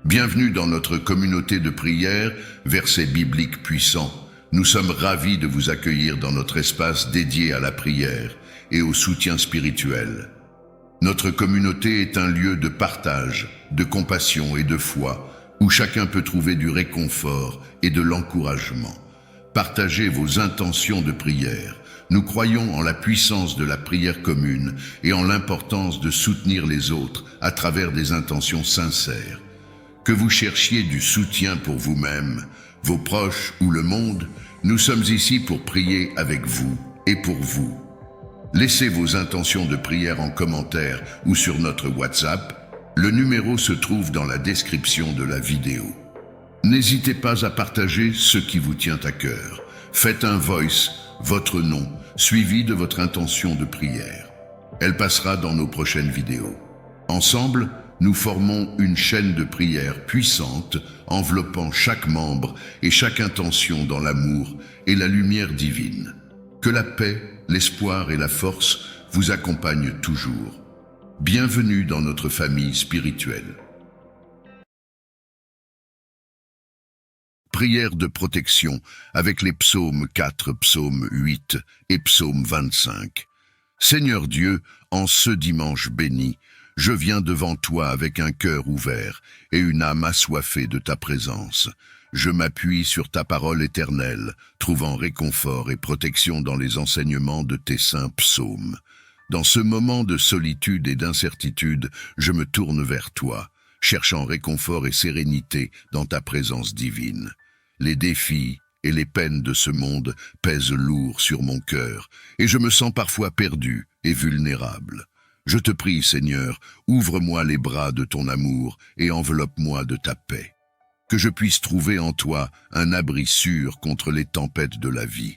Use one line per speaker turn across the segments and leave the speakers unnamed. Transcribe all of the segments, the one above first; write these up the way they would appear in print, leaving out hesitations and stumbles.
Bienvenue dans notre communauté de prière, versets bibliques puissants. Nous sommes ravis de vous accueillir dans notre espace dédié à la prière et au soutien spirituel. Notre communauté est un lieu de partage, de compassion et de foi, où chacun peut trouver du réconfort et de l'encouragement. Partagez vos intentions de prière. Nous croyons en la puissance de la prière commune et en l'importance de soutenir les autres à travers des intentions sincères. Que vous cherchiez du soutien pour vous-même, vos proches ou le monde, nous sommes ici pour prier avec vous et pour vous. Laissez vos intentions de prière en commentaire ou sur notre WhatsApp. Le numéro se trouve dans la description de la vidéo. N'hésitez pas à partager ce qui vous tient à cœur. Faites un voice, votre nom, suivi de votre intention de prière. Elle passera dans nos prochaines vidéos. Ensemble, nous formons une chaîne de prière puissante, enveloppant chaque membre et chaque intention dans l'amour et la lumière divine. Que la paix, l'espoir et la force vous accompagnent toujours. Bienvenue dans notre famille spirituelle. Prière de protection avec les psaumes 4, psaume 8 et psaume 25. Seigneur Dieu, en ce dimanche béni, je viens devant toi avec un cœur ouvert et une âme assoiffée de ta présence. Je m'appuie sur ta parole éternelle, trouvant réconfort et protection dans les enseignements de tes saints psaumes. Dans ce moment de solitude et d'incertitude, je me tourne vers toi, cherchant réconfort et sérénité dans ta présence divine. Les défis et les peines de ce monde pèsent lourd sur mon cœur, et je me sens parfois perdu et vulnérable. Je te prie, Seigneur, ouvre-moi les bras de ton amour et enveloppe-moi de ta paix. Que je puisse trouver en toi un abri sûr contre les tempêtes de la vie.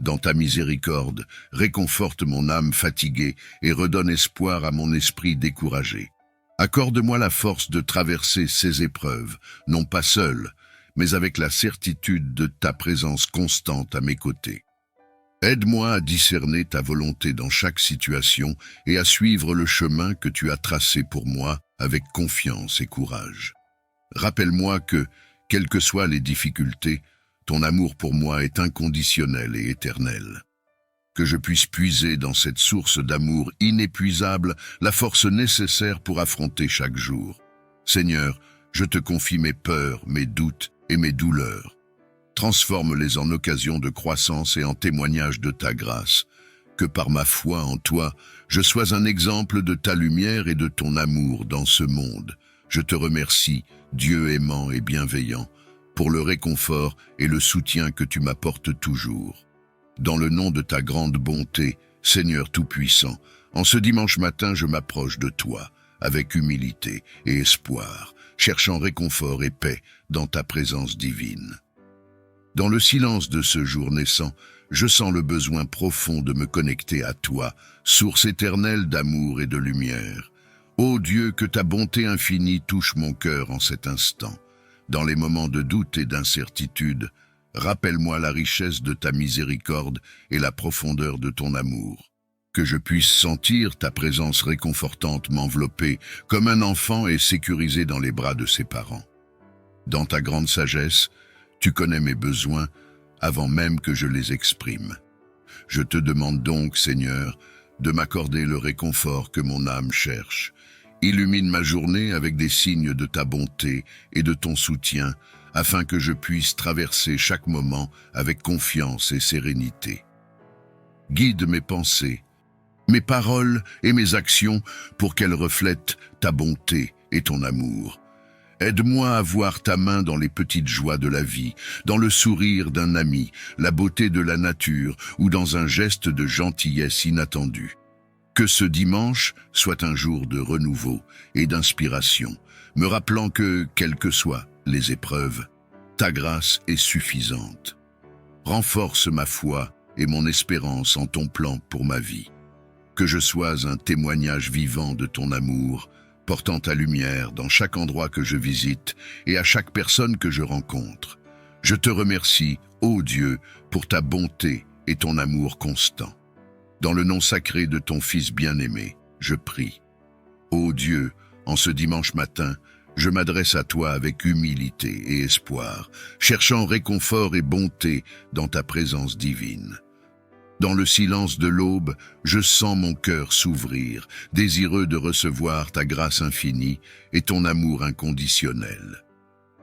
Dans ta miséricorde, réconforte mon âme fatiguée et redonne espoir à mon esprit découragé. Accorde-moi la force de traverser ces épreuves, non pas seul, mais avec la certitude de ta présence constante à mes côtés. Aide-moi à discerner ta volonté dans chaque situation et à suivre le chemin que tu as tracé pour moi avec confiance et courage. Rappelle-moi que, quelles que soient les difficultés, ton amour pour moi est inconditionnel et éternel. Que je puisse puiser dans cette source d'amour inépuisable la force nécessaire pour affronter chaque jour. Seigneur, je te confie mes peurs, mes doutes et mes douleurs. Transforme-les en occasion de croissance et en témoignage de ta grâce. Que par ma foi en toi, je sois un exemple de ta lumière et de ton amour dans ce monde. Je te remercie, Dieu aimant et bienveillant, pour le réconfort et le soutien que tu m'apportes toujours. Dans le nom de ta grande bonté, Seigneur Tout-Puissant, en ce dimanche matin, je m'approche de toi, avec humilité et espoir, cherchant réconfort et paix dans ta présence divine. Dans le silence de ce jour naissant, je sens le besoin profond de me connecter à toi, source éternelle d'amour et de lumière. Ô Dieu, que ta bonté infinie touche mon cœur en cet instant. Dans les moments de doute et d'incertitude, rappelle-moi la richesse de ta miséricorde et la profondeur de ton amour. Que je puisse sentir ta présence réconfortante m'envelopper comme un enfant est sécurisé dans les bras de ses parents. Dans ta grande sagesse, tu connais mes besoins avant même que je les exprime. Je te demande donc, Seigneur, de m'accorder le réconfort que mon âme cherche. Illumine ma journée avec des signes de ta bonté et de ton soutien, afin que je puisse traverser chaque moment avec confiance et sérénité. Guide mes pensées, mes paroles et mes actions pour qu'elles reflètent ta bonté et ton amour. Aide-moi à voir ta main dans les petites joies de la vie, dans le sourire d'un ami, la beauté de la nature ou dans un geste de gentillesse inattendue. Que ce dimanche soit un jour de renouveau et d'inspiration, me rappelant que, quelles que soient les épreuves, ta grâce est suffisante. Renforce ma foi et mon espérance en ton plan pour ma vie. Que je sois un témoignage vivant de ton amour, portant ta lumière dans chaque endroit que je visite et à chaque personne que je rencontre. Je te remercie, ô Dieu, pour ta bonté et ton amour constant. Dans le nom sacré de ton Fils bien-aimé, je prie. Ô Dieu, en ce dimanche matin, Je m'adresse à toi avec humilité et espoir, cherchant réconfort et bonté dans ta présence divine. Dans le silence de l'aube, je sens mon cœur s'ouvrir, désireux de recevoir ta grâce infinie et ton amour inconditionnel.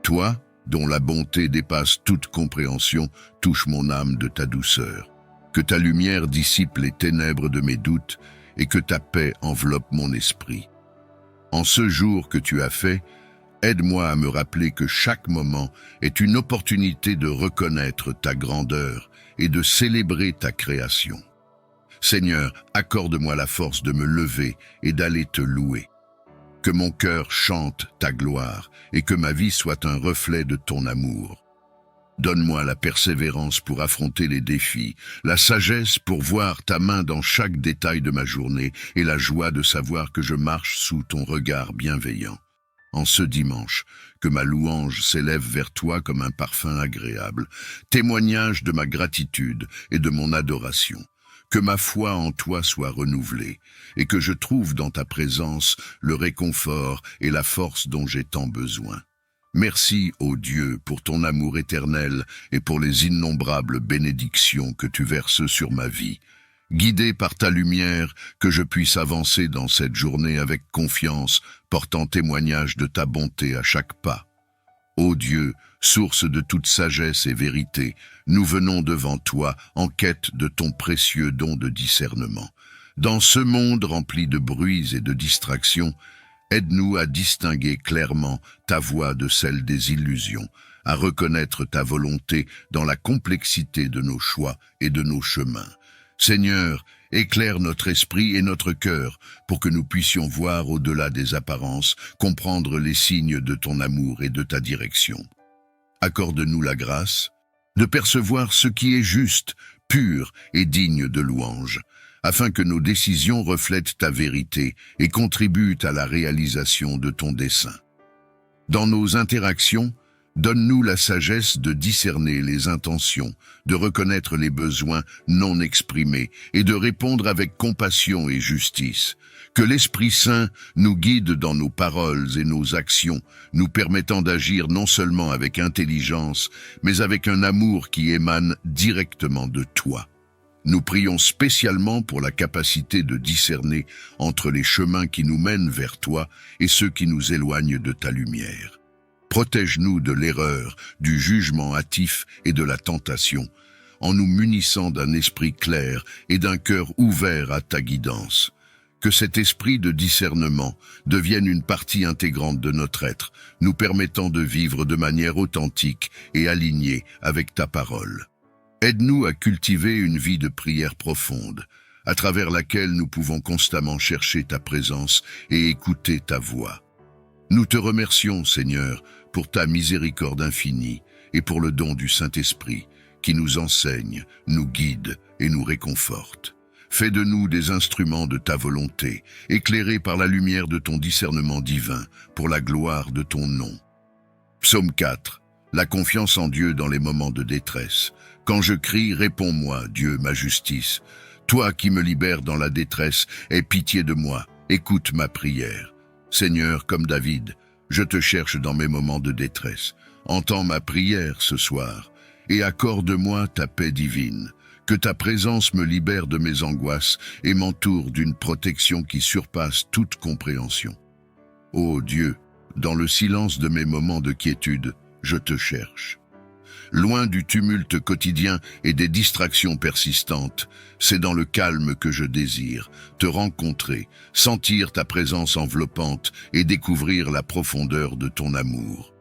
Toi, dont la bonté dépasse toute compréhension, touche mon âme de ta douceur. Que ta lumière dissipe les ténèbres de mes doutes et que ta paix enveloppe mon esprit. En ce jour que tu as fait, aide-moi à me rappeler que chaque moment est une opportunité de reconnaître ta grandeur et de célébrer ta création. Seigneur, accorde-moi la force de me lever et d'aller te louer. Que mon cœur chante ta gloire et que ma vie soit un reflet de ton amour. Donne-moi la persévérance pour affronter les défis, la sagesse pour voir ta main dans chaque détail de ma journée et la joie de savoir que je marche sous ton regard bienveillant. En ce dimanche, que ma louange s'élève vers toi comme un parfum agréable, témoignage de ma gratitude et de mon adoration. Que ma foi en toi soit renouvelée et que je trouve dans ta présence le réconfort et la force dont j'ai tant besoin. Merci, ô Dieu, pour ton amour éternel et pour les innombrables bénédictions que tu verses sur ma vie. Guidé par ta lumière, que je puisse avancer dans cette journée avec confiance, portant témoignage de ta bonté à chaque pas. Ô Dieu, source de toute sagesse et vérité, nous venons devant toi en quête de ton précieux don de discernement. Dans ce monde rempli de bruits et de distractions, aide-nous à distinguer clairement ta voix de celle des illusions, à reconnaître ta volonté dans la complexité de nos choix et de nos chemins. Seigneur, éclaire notre esprit et notre cœur pour que nous puissions voir au-delà des apparences, comprendre les signes de ton amour et de ta direction. Accorde-nous la grâce de percevoir ce qui est juste, pur et digne de louange, afin que nos décisions reflètent ta vérité et contribuent à la réalisation de ton dessein. Dans nos interactions, donne-nous la sagesse de discerner les intentions, de reconnaître les besoins non exprimés et de répondre avec compassion et justice. Que l'Esprit Saint nous guide dans nos paroles et nos actions, nous permettant d'agir non seulement avec intelligence, mais avec un amour qui émane directement de toi. Nous prions spécialement pour la capacité de discerner entre les chemins qui nous mènent vers toi et ceux qui nous éloignent de ta lumière. Protège-nous de l'erreur, du jugement hâtif et de la tentation, en nous munissant d'un esprit clair et d'un cœur ouvert à ta guidance. Que cet esprit de discernement devienne une partie intégrante de notre être, nous permettant de vivre de manière authentique et alignée avec ta parole. Aide-nous à cultiver une vie de prière profonde, à travers laquelle nous pouvons constamment chercher ta présence et écouter ta voix. Nous te remercions, Seigneur, pour ta miséricorde infinie et pour le don du Saint-Esprit qui nous enseigne, nous guide et nous réconforte. Fais de nous des instruments de ta volonté, éclairés par la lumière de ton discernement divin, pour la gloire de ton nom. Psaume 4. La confiance en Dieu dans les moments de détresse. Quand je crie, réponds-moi, Dieu, ma justice. Toi qui me libères dans la détresse, aie pitié de moi, écoute ma prière. Seigneur, comme David, je te cherche dans mes moments de détresse. Entends ma prière ce soir et accorde-moi ta paix divine. Que ta présence me libère de mes angoisses et m'entoure d'une protection qui surpasse toute compréhension. Ô Dieu, dans le silence de mes moments de quiétude, je te cherche. Loin du tumulte quotidien et des distractions persistantes, c'est dans le calme que je désire, te rencontrer, sentir ta présence enveloppante et découvrir la profondeur de ton amour.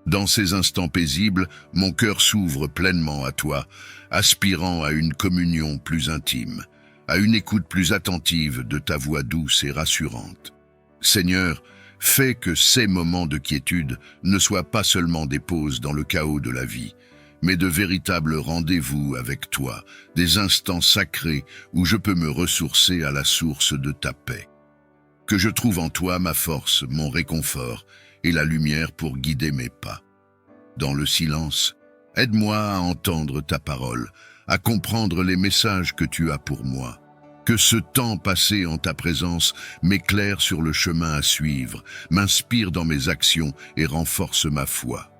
Dans ces instants paisibles, mon cœur s'ouvre pleinement à toi, aspirant à une communion plus intime, à une écoute plus attentive de ta voix douce et rassurante. Seigneur, fais que ces moments de quiétude ne soient pas seulement des pauses dans le chaos de la vie, mais de véritables rendez-vous avec toi, des instants sacrés où je peux me ressourcer à la source de ta paix. Que je trouve en toi ma force, mon réconfort et la lumière pour guider mes pas. Dans le silence, aide-moi à entendre ta parole, à comprendre les messages que tu as pour moi. Que ce temps passé en ta présence m'éclaire sur le chemin à suivre, m'inspire dans mes actions et renforce ma foi.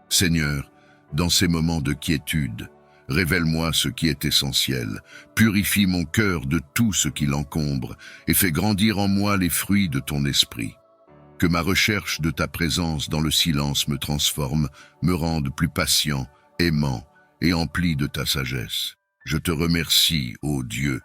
Seigneur, dans ces moments de quiétude, révèle-moi ce qui est essentiel, purifie mon cœur de tout ce qui l'encombre et fais grandir en moi les fruits de ton esprit. Que ma recherche de ta présence dans le silence me transforme, me rende plus patient, aimant et empli de ta sagesse. Je te remercie, ô Dieu,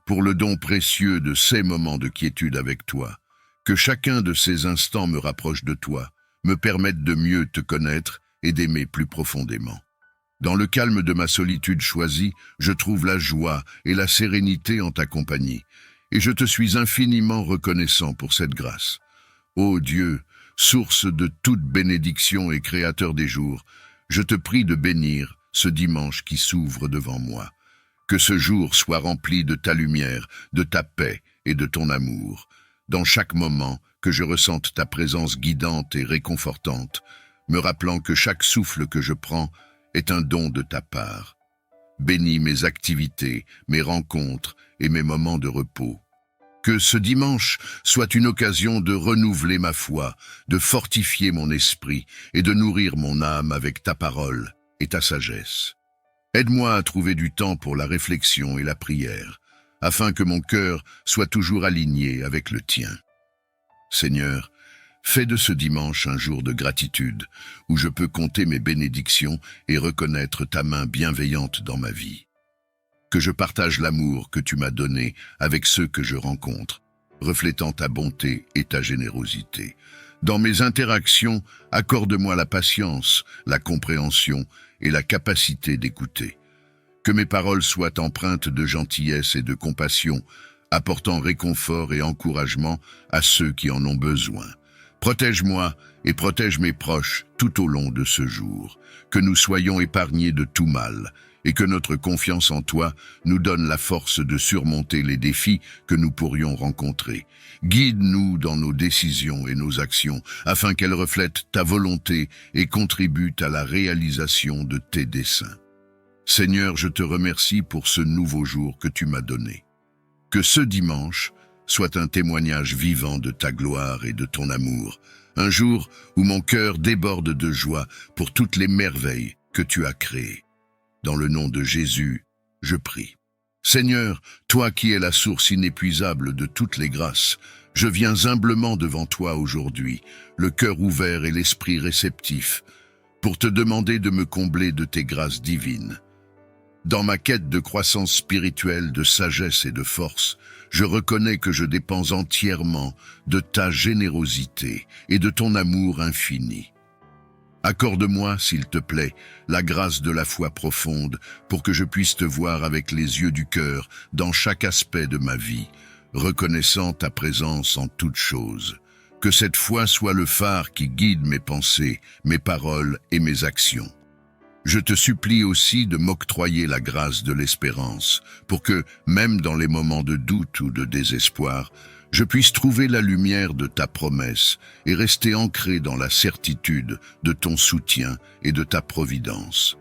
pour le don précieux de ces moments de quiétude avec toi. Que chacun de ces instants me rapproche de toi, me permette de mieux te connaître et d'aimer plus profondément. Dans le calme de ma solitude choisie, je trouve la joie et la sérénité en ta compagnie, et je te suis infiniment reconnaissant pour cette grâce. Ô Dieu, source de toute bénédiction et créateur des jours, je te prie de bénir ce dimanche qui s'ouvre devant moi. Que ce jour soit rempli de ta lumière, de ta paix et de ton amour. Dans chaque moment, que je ressente ta présence guidante et réconfortante, me rappelant que chaque souffle que je prends est un don de ta part. Bénis mes activités, mes rencontres et mes moments de repos. Que ce dimanche soit une occasion de renouveler ma foi, de fortifier mon esprit et de nourrir mon âme avec ta parole et ta sagesse. Aide-moi à trouver du temps pour la réflexion et la prière, afin que mon cœur soit toujours aligné avec le tien. Seigneur, fais de ce dimanche un jour de gratitude, où je peux compter mes bénédictions et reconnaître ta main bienveillante dans ma vie. Que je partage l'amour que tu m'as donné avec ceux que je rencontre, reflétant ta bonté et ta générosité. Dans mes interactions, accorde-moi la patience, la compréhension et la capacité d'écouter. Que mes paroles soient empreintes de gentillesse et de compassion, apportant réconfort et encouragement à ceux qui en ont besoin. Protège-moi et protège mes proches tout au long de ce jour. Que nous soyons épargnés de tout mal et que notre confiance en toi nous donne la force de surmonter les défis que nous pourrions rencontrer. Guide-nous dans nos décisions et nos actions afin qu'elles reflètent ta volonté et contribuent à la réalisation de tes desseins. Seigneur, je te remercie pour ce nouveau jour que tu m'as donné. Que ce dimanche soit un témoignage vivant de ta gloire et de ton amour, un jour où mon cœur déborde de joie pour toutes les merveilles que tu as créées. Dans le nom de Jésus, je prie. Seigneur, toi qui es la source inépuisable de toutes les grâces, je viens humblement devant toi aujourd'hui, le cœur ouvert et l'esprit réceptif, pour te demander de me combler de tes grâces divines. Dans ma quête de croissance spirituelle, de sagesse et de force, je reconnais que je dépends entièrement de ta générosité et de ton amour infini. Accorde-moi, s'il te plaît, la grâce de la foi profonde pour que je puisse te voir avec les yeux du cœur dans chaque aspect de ma vie, reconnaissant ta présence en toutes choses. Que cette foi soit le phare qui guide mes pensées, mes paroles et mes actions. Je te supplie aussi de m'octroyer la grâce de l'espérance, pour que, même dans les moments de doute ou de désespoir, je puisse trouver la lumière de ta promesse et rester ancré dans la certitude de ton soutien et de ta providence.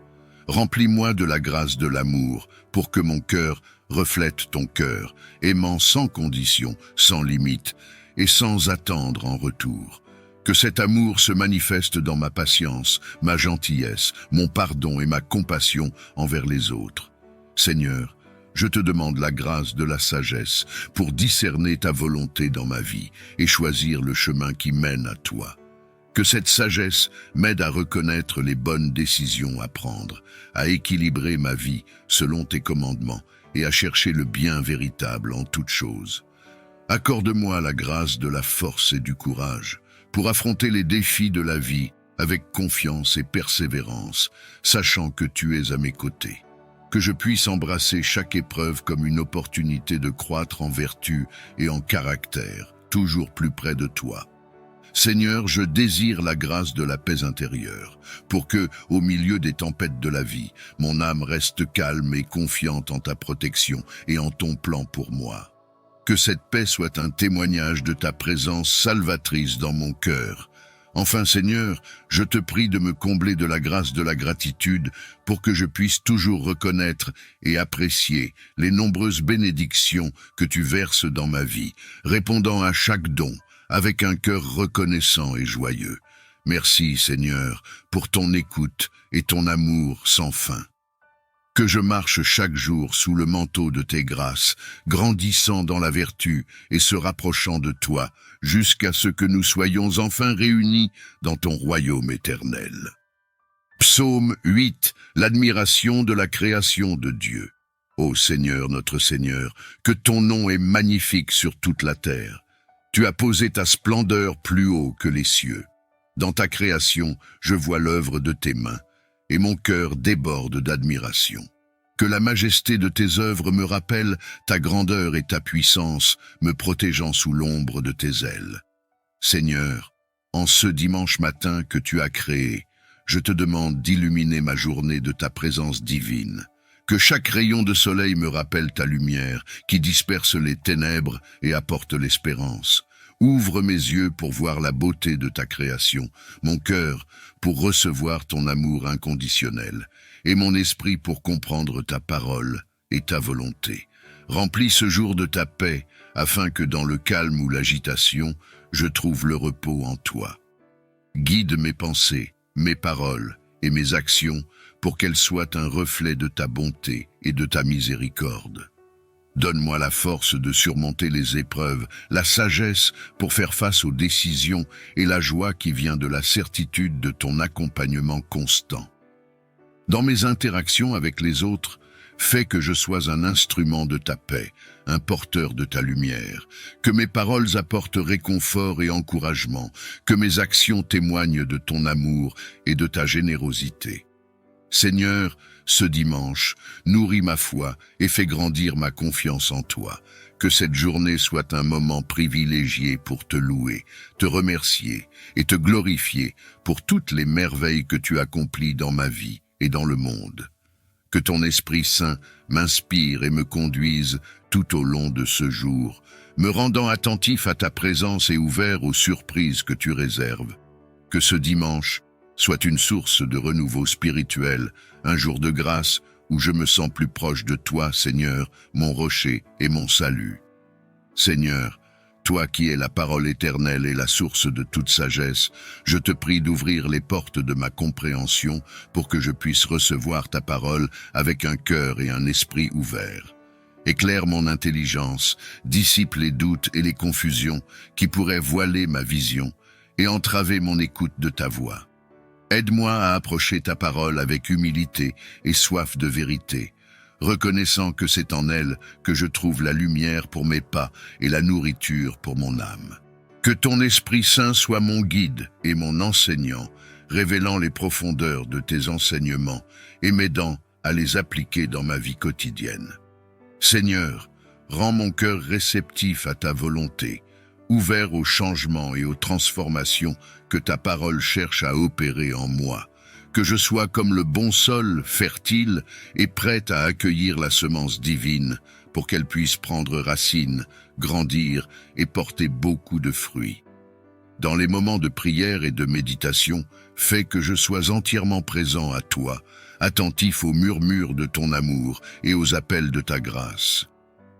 Remplis-moi de la grâce de l'amour pour que mon cœur reflète ton cœur, aimant sans condition, sans limite et sans attendre en retour. Que cet amour se manifeste dans ma patience, ma gentillesse, mon pardon et ma compassion envers les autres. Seigneur, je te demande la grâce de la sagesse pour discerner ta volonté dans ma vie et choisir le chemin qui mène à toi. Que cette sagesse m'aide à reconnaître les bonnes décisions à prendre, à équilibrer ma vie selon tes commandements et à chercher le bien véritable en toutes choses. Accorde-moi la grâce de la force et du courage pour affronter les défis de la vie avec confiance et persévérance, sachant que tu es à mes côtés. Que je puisse embrasser chaque épreuve comme une opportunité de croître en vertu et en caractère, toujours plus près de toi. Seigneur, je désire la grâce de la paix intérieure, pour que, au milieu des tempêtes de la vie, mon âme reste calme et confiante en ta protection et en ton plan pour moi. Que cette paix soit un témoignage de ta présence salvatrice dans mon cœur, Enfin, Seigneur, je te prie de me combler de la grâce de la gratitude pour que je puisse toujours reconnaître et apprécier les nombreuses bénédictions que tu verses dans ma vie, répondant à chaque don avec un cœur reconnaissant et joyeux. Merci, Seigneur, pour ton écoute et ton amour sans fin. Que je marche chaque jour sous le manteau de tes grâces, grandissant dans la vertu et se rapprochant de toi, jusqu'à ce que nous soyons enfin réunis dans ton royaume éternel. Psaume 8, l'admiration de la création de Dieu. Ô Seigneur, notre Seigneur, que ton nom est magnifique sur toute la terre. Tu as posé ta splendeur plus haut que les cieux. Dans ta création, je vois l'œuvre de tes mains, et mon cœur déborde d'admiration. Que la majesté de tes œuvres me rappelle ta grandeur et ta puissance, me protégeant sous l'ombre de tes ailes. Seigneur, en ce dimanche matin que tu as créé, je te demande d'illuminer ma journée de ta présence divine. Que chaque rayon de soleil me rappelle ta lumière, qui disperse les ténèbres et apporte l'espérance. Ouvre mes yeux pour voir la beauté de ta création, mon cœur pour recevoir ton amour inconditionnel, et mon esprit pour comprendre ta parole et ta volonté. Remplis ce jour de ta paix, afin que dans le calme ou l'agitation, je trouve le repos en toi. Guide mes pensées, mes paroles et mes actions pour qu'elles soient un reflet de ta bonté et de ta miséricorde. Donne-moi la force de surmonter les épreuves, la sagesse pour faire face aux décisions et la joie qui vient de la certitude de ton accompagnement constant. Dans mes interactions avec les autres, fais que je sois un instrument de ta paix, un porteur de ta lumière, que mes paroles apportent réconfort et encouragement, que mes actions témoignent de ton amour et de ta générosité. Seigneur, ce dimanche, nourris ma foi et fais grandir ma confiance en toi. Que cette journée soit un moment privilégié pour te louer, te remercier et te glorifier pour toutes les merveilles que tu accomplis dans ma vie et dans le monde. Que ton Esprit Saint m'inspire et me conduise tout au long de ce jour, me rendant attentif à ta présence et ouvert aux surprises que tu réserves. Que ce dimanche soit une source de renouveau spirituel, un jour de grâce où je me sens plus proche de toi, Seigneur, mon rocher et mon salut. Seigneur, toi qui es la parole éternelle et la source de toute sagesse, je te prie d'ouvrir les portes de ma compréhension pour que je puisse recevoir ta parole avec un cœur et un esprit ouverts. Éclaire mon intelligence, dissipe les doutes et les confusions qui pourraient voiler ma vision et entraver mon écoute de ta voix. Aide-moi à approcher ta parole avec humilité et soif de vérité, reconnaissant que c'est en elle que je trouve la lumière pour mes pas et la nourriture pour mon âme. Que ton Esprit Saint soit mon guide et mon enseignant, révélant les profondeurs de tes enseignements et m'aidant à les appliquer dans ma vie quotidienne. Seigneur, rends mon cœur réceptif à ta volonté, ouvert aux changements et aux transformations que ta parole cherche à opérer en moi, que je sois comme le bon sol, fertile et prêt à accueillir la semence divine pour qu'elle puisse prendre racine, grandir et porter beaucoup de fruits. Dans les moments de prière et de méditation, fais que je sois entièrement présent à toi, attentif aux murmures de ton amour et aux appels de ta grâce.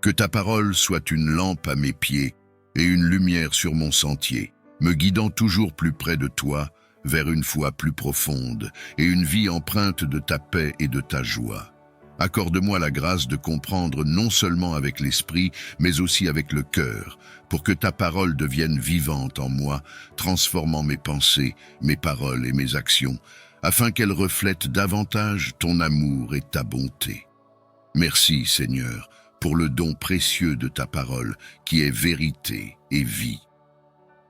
Que ta parole soit une lampe à mes pieds et une lumière sur mon sentier, me guidant toujours plus près de toi, vers une foi plus profonde et une vie empreinte de ta paix et de ta joie. Accorde-moi la grâce de comprendre non seulement avec l'esprit, mais aussi avec le cœur, pour que ta parole devienne vivante en moi, transformant mes pensées, mes paroles et mes actions, afin qu'elles reflètent davantage ton amour et ta bonté. Merci, Seigneur, pour le don précieux de ta parole, qui est vérité et vie.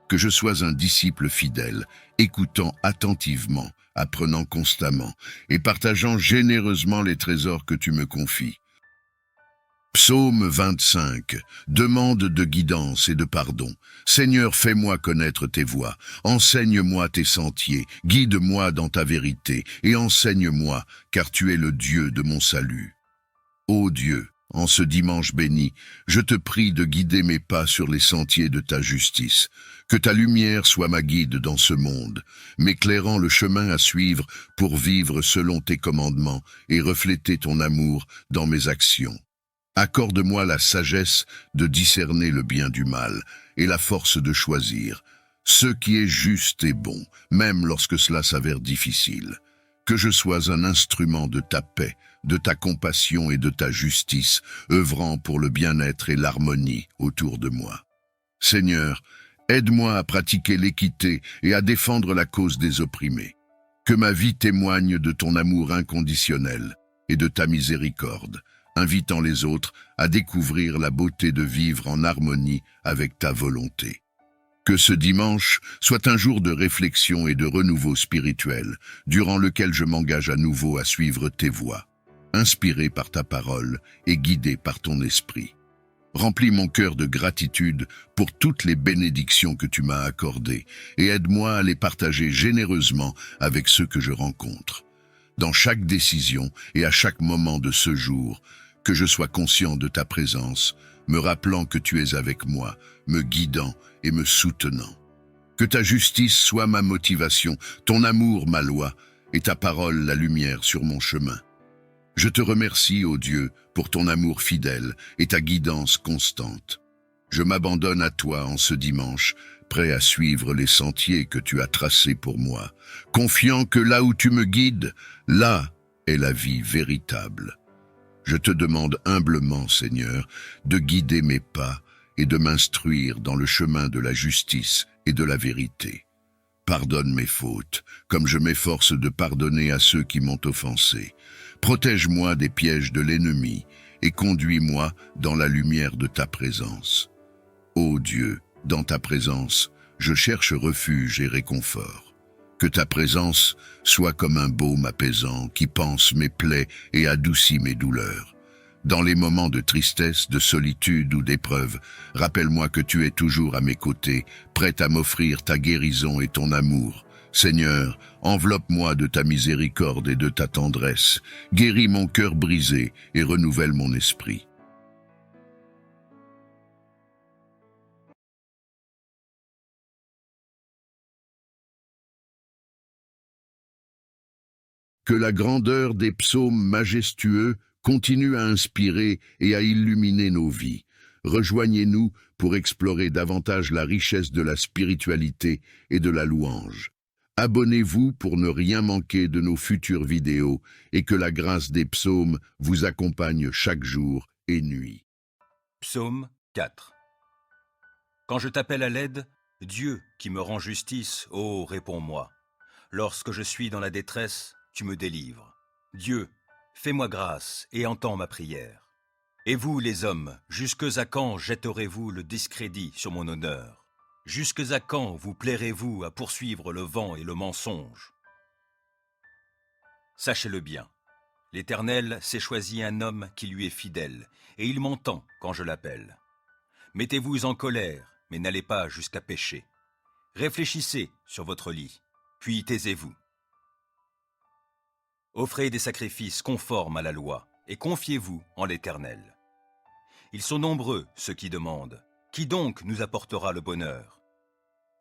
Que je sois un disciple fidèle, écoutant attentivement, apprenant constamment et partageant généreusement les trésors que tu me confies. Psaume 25. Demande de guidance et de pardon. Seigneur, fais-moi connaître tes voies, enseigne-moi tes sentiers, guide-moi dans ta vérité et enseigne-moi, car tu es le Dieu de mon salut. Ô Dieu, En ce dimanche béni, je te prie de guider mes pas sur les sentiers de ta justice. Que ta lumière soit ma guide dans ce monde, m'éclairant le chemin à suivre pour vivre selon tes commandements et refléter ton amour dans mes actions. Accorde-moi la sagesse de discerner le bien du mal et la force de choisir ce qui est juste et bon, même lorsque cela s'avère difficile. Que je sois un instrument de ta paix, de ta compassion et de ta justice, œuvrant pour le bien-être et l'harmonie autour de moi. Seigneur, aide-moi à pratiquer l'équité et à défendre la cause des opprimés. Que ma vie témoigne de ton amour inconditionnel et de ta miséricorde, invitant les autres à découvrir la beauté de vivre en harmonie avec ta volonté. Que ce dimanche soit un jour de réflexion et de renouveau spirituel, durant lequel je m'engage à nouveau à suivre tes voies, inspiré par ta parole et guidé par ton esprit. Remplis mon cœur de gratitude pour toutes les bénédictions que tu m'as accordées et aide-moi à les partager généreusement avec ceux que je rencontre. Dans chaque décision et à chaque moment de ce jour, que je sois conscient de ta présence, me rappelant que tu es avec moi, me guidant et me soutenant. Que ta justice soit ma motivation, ton amour ma loi, et ta parole la lumière sur mon chemin. Je te remercie, ô Dieu, pour ton amour fidèle et ta guidance constante. Je m'abandonne à toi en ce dimanche, prêt à suivre les sentiers que tu as tracés pour moi, confiant que là où tu me guides, là est la vie véritable. Je te demande humblement, Seigneur, de guider mes pas et de m'instruire dans le chemin de la justice et de la vérité. Pardonne mes fautes, comme je m'efforce de pardonner à ceux qui m'ont offensé. Protège-moi des pièges de l'ennemi et conduis-moi dans la lumière de ta présence. Ô Dieu, dans ta présence, je cherche refuge et réconfort. Que ta présence soit comme un baume apaisant qui panse mes plaies et adoucit mes douleurs. Dans les moments de tristesse, de solitude ou d'épreuve, rappelle-moi que tu es toujours à mes côtés, prêt à m'offrir ta guérison et ton amour. Seigneur, enveloppe-moi de ta miséricorde et de ta tendresse, guéris mon cœur brisé et renouvelle mon esprit. Que la grandeur des psaumes majestueux continue à inspirer et à illuminer nos vies. Rejoignez-nous pour explorer davantage la richesse de la spiritualité et de la louange. Abonnez-vous pour ne rien manquer de nos futures vidéos et que la grâce des psaumes vous accompagne chaque jour et nuit.
Psaume 4. Quand je t'appelle à l'aide, Dieu qui me rend justice, ô réponds-moi. Lorsque je suis dans la détresse, tu me délivres. Dieu, fais-moi grâce et entends ma prière. Et vous, les hommes, jusque à quand jetterez-vous le discrédit sur mon honneur? Jusque à quand vous plairez-vous à poursuivre le vent et le mensonge? Sachez-le bien, l'Éternel s'est choisi un homme qui lui est fidèle, et il m'entend quand je l'appelle. Mettez-vous en colère, mais n'allez pas jusqu'à pécher. Réfléchissez sur votre lit, puis taisez-vous. Offrez des sacrifices conformes à la loi, et confiez-vous en l'Éternel. Ils sont nombreux, ceux qui demandent. Qui donc nous apportera le bonheur?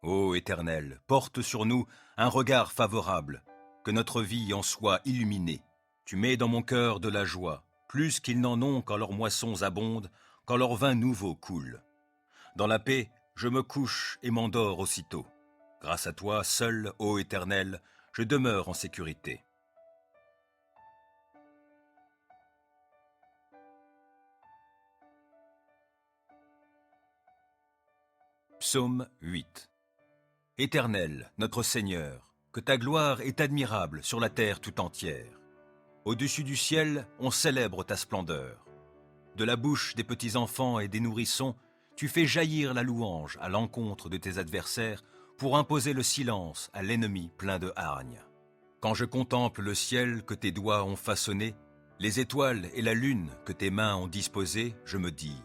Ô Éternel, porte sur nous un regard favorable, que notre vie en soit illuminée. Tu mets dans mon cœur de la joie, plus qu'ils n'en ont quand leurs moissons abondent, quand leur vin nouveau coule. Dans la paix, je me couche et m'endors aussitôt. Grâce à toi, seul, ô Éternel, je demeure en sécurité. Psaume 8. Éternel, notre Seigneur, que ta gloire est admirable sur la terre tout entière. Au-dessus du ciel, on célèbre ta splendeur. De la bouche des petits enfants et des nourrissons, tu fais jaillir la louange à l'encontre de tes adversaires pour imposer le silence à l'ennemi plein de hargne. Quand je contemple le ciel que tes doigts ont façonné, les étoiles et la lune que tes mains ont disposées, je me dis,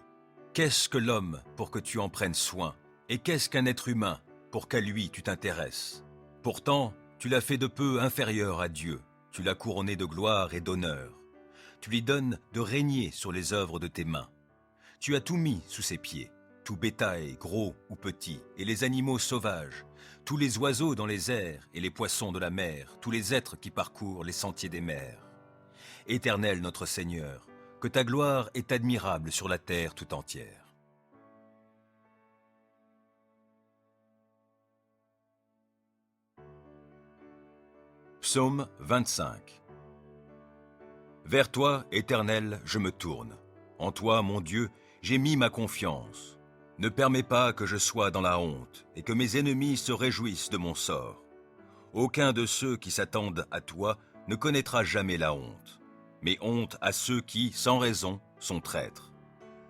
qu'est-ce que l'homme pour que tu en prennes soin? Et qu'est-ce qu'un être humain pour qu'à lui tu t'intéresses? Pourtant, tu l'as fait de peu inférieur à Dieu, tu l'as couronné de gloire et d'honneur. Tu lui donnes de régner sur les œuvres de tes mains. Tu as tout mis sous ses pieds, tout bétail, gros ou petit, et les animaux sauvages, tous les oiseaux dans les airs et les poissons de la mer, tous les êtres qui parcourent les sentiers des mers. Éternel notre Seigneur, que ta gloire est admirable sur la terre tout entière. Psaume 25. Vers toi, Éternel, je me tourne. En toi, mon Dieu, j'ai mis ma confiance. Ne permets pas que je sois dans la honte et que mes ennemis se réjouissent de mon sort. Aucun de ceux qui s'attendent à toi ne connaîtra jamais la honte, mais honte à ceux qui, sans raison, sont traîtres.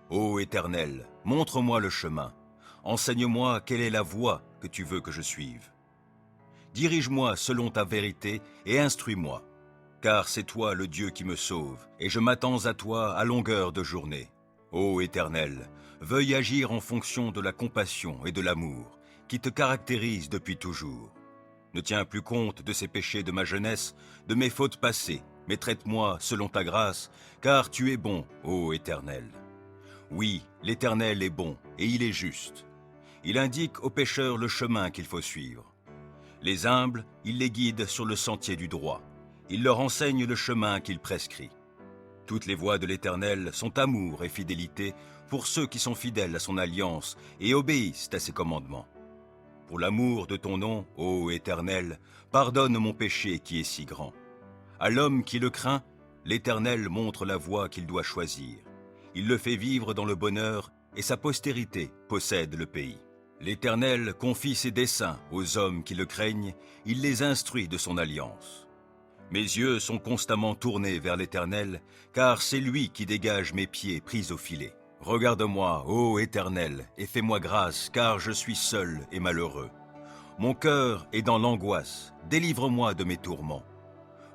Ô Éternel, montre-moi le chemin. Enseigne-moi quelle est la voie que tu veux que je suive. Dirige-moi selon ta vérité et instruis-moi, car c'est toi le Dieu qui me sauve, et je m'attends à toi à longueur de journée. Ô Éternel, veuille agir en fonction de la compassion et de l'amour qui te caractérisent depuis toujours. Ne tiens plus compte de ces péchés de ma jeunesse, de mes fautes passées, mais traite-moi selon ta grâce, car tu es bon, ô Éternel. Oui, l'Éternel est bon, et il est juste. Il indique aux pécheurs le chemin qu'il faut suivre. Les humbles, il les guide sur le sentier du droit. Il leur enseigne le chemin qu'il prescrit. Toutes les voies de l'Éternel sont amour et fidélité pour ceux qui sont fidèles à son alliance et obéissent à ses commandements. Pour l'amour de ton nom, ô Éternel, pardonne mon péché qui est si grand. À l'homme qui le craint, l'Éternel montre la voie qu'il doit choisir. Il le fait vivre dans le bonheur et sa postérité possède le pays. L'Éternel confie ses desseins aux hommes qui le craignent, il les instruit de son alliance. Mes yeux sont constamment tournés vers l'Éternel, car c'est lui qui dégage mes pieds pris au filet. Regarde-moi, ô Éternel, et fais-moi grâce, car je suis seul et malheureux. Mon cœur est dans l'angoisse, délivre-moi de mes tourments.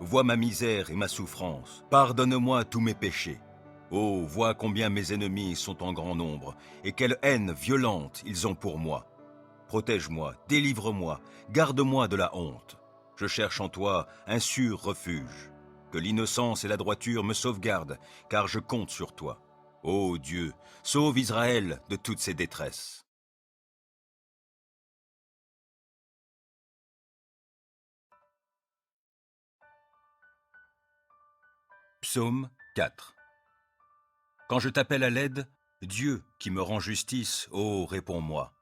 Vois ma misère et ma souffrance, pardonne-moi tous mes péchés. Oh, vois combien mes ennemis sont en grand nombre, et quelle haine violente ils ont pour moi. Protège-moi, délivre-moi, garde-moi de la honte. Je cherche en toi un sûr refuge. Que l'innocence et la droiture me sauvegardent, car je compte sur toi. Ô Dieu, sauve Israël de toutes ses détresses. Psaume 4. Quand je t'appelle à l'aide, Dieu qui me rend justice, ô réponds-moi.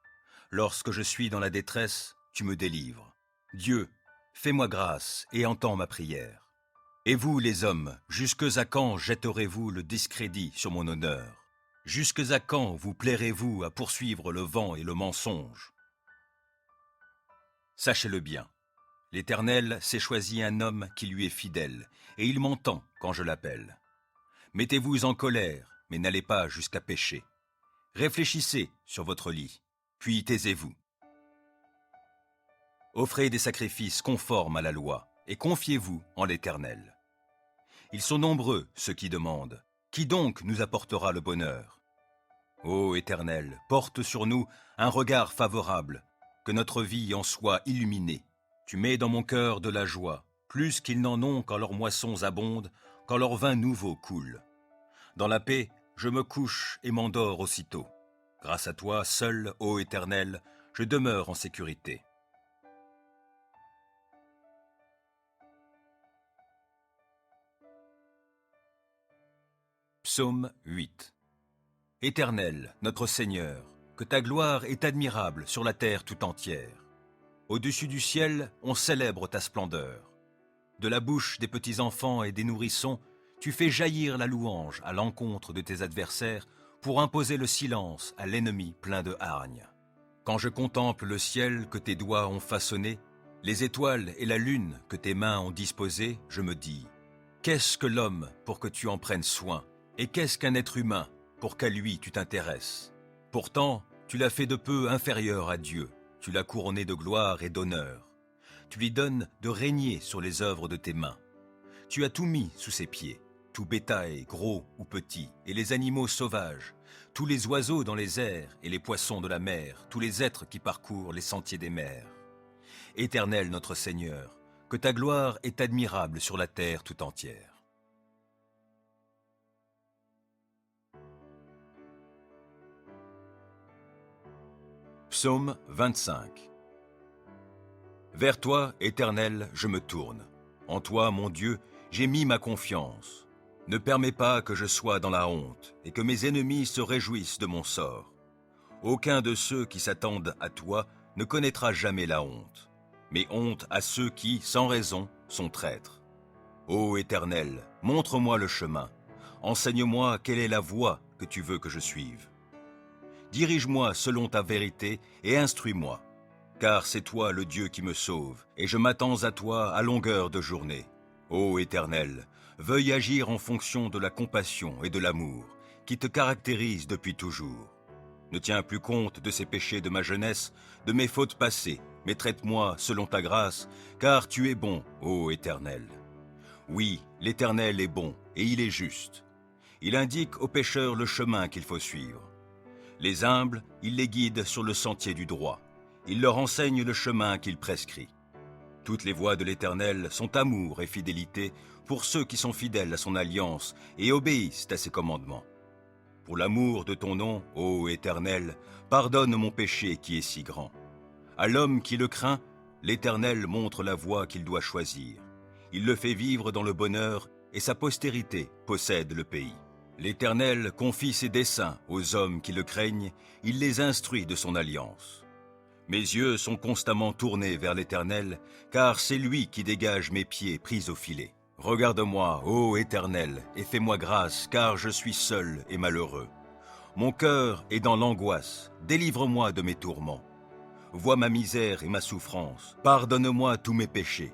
Lorsque je suis dans la détresse, tu me délivres. Dieu, fais-moi grâce et entends ma prière. Et vous, les hommes, jusque à quand jetterez-vous le discrédit sur mon honneur? Jusque à quand vous plairez-vous à poursuivre le vent et le mensonge? Sachez-le bien, l'Éternel s'est choisi un homme qui lui est fidèle, et il m'entend quand je l'appelle. Mettez-vous en colère, mais n'allez pas jusqu'à pécher. Réfléchissez sur votre lit, puis taisez-vous. Offrez des sacrifices conformes à la loi, et confiez-vous en l'Éternel. Ils sont nombreux, ceux qui demandent. Qui donc nous apportera le bonheur? Ô Éternel, porte sur nous un regard favorable, que notre vie en soit illuminée. Tu mets dans mon cœur de la joie, plus qu'ils n'en ont quand leurs moissons abondent, quand leur vin nouveau coule. Dans la paix, je me couche et m'endors aussitôt. Grâce à toi, seul, ô Éternel, je demeure en sécurité. Psaume 8. Éternel, notre Seigneur, que ta gloire est admirable sur la terre tout entière. Au-dessus du ciel, on célèbre ta splendeur. De la bouche des petits enfants et des nourrissons, tu fais jaillir la louange à l'encontre de tes adversaires pour imposer le silence à l'ennemi plein de hargne. Quand je contemple le ciel que tes doigts ont façonné, les étoiles et la lune que tes mains ont disposées, je me dis, qu'est-ce que l'homme pour que tu en prennes soin? Et qu'est-ce qu'un être humain pour qu'à lui tu t'intéresses? Pourtant, tu l'as fait de peu inférieur à Dieu, tu l'as couronné de gloire et d'honneur. Tu lui donnes de régner sur les œuvres de tes mains. Tu as tout mis sous ses pieds, tout bétail, gros ou petit, et les animaux sauvages, tous les oiseaux dans les airs et les poissons de la mer, tous les êtres qui parcourent les sentiers des mers. Éternel notre Seigneur, que ta gloire est admirable sur la terre tout entière. Psaume 25. Vers toi, Éternel, je me tourne. En toi, mon Dieu, j'ai mis ma confiance. Ne permets pas que je sois dans la honte et que mes ennemis se réjouissent de mon sort. Aucun de ceux qui s'attendent à toi ne connaîtra jamais la honte, mais honte à ceux qui, sans raison, sont traîtres. Ô Éternel, montre-moi le chemin. Enseigne-moi quelle est la voie que tu veux que je suive. Dirige-moi selon ta vérité et instruis-moi, car c'est toi le Dieu qui me sauve, et je m'attends à toi à longueur de journée. Ô Éternel, veuille agir en fonction de la compassion et de l'amour qui te caractérisent depuis toujours. Ne tiens plus compte de ces péchés de ma jeunesse, de mes fautes passées, mais traite-moi selon ta grâce, car tu es bon, ô Éternel. Oui, l'Éternel est bon, et il est juste. Il indique aux pécheurs le chemin qu'il faut suivre. Les humbles, il les guide sur le sentier du droit. Il leur enseigne le chemin qu'il prescrit. Toutes les voies de l'Éternel sont amour et fidélité pour ceux qui sont fidèles à son alliance et obéissent à ses commandements. Pour l'amour de ton nom, ô Éternel, pardonne mon péché qui est si grand. À l'homme qui le craint, l'Éternel montre la voie qu'il doit choisir. Il le fait vivre dans le bonheur et sa postérité possède le pays. L'Éternel confie ses desseins aux hommes qui le craignent, il les instruit de son alliance. Mes yeux sont constamment tournés vers l'Éternel, car c'est lui qui dégage mes pieds pris au filet. Regarde-moi, ô Éternel, et fais-moi grâce, car je suis seul et malheureux. Mon cœur est dans l'angoisse, délivre-moi de mes tourments. Vois ma misère et ma souffrance, pardonne-moi tous mes péchés.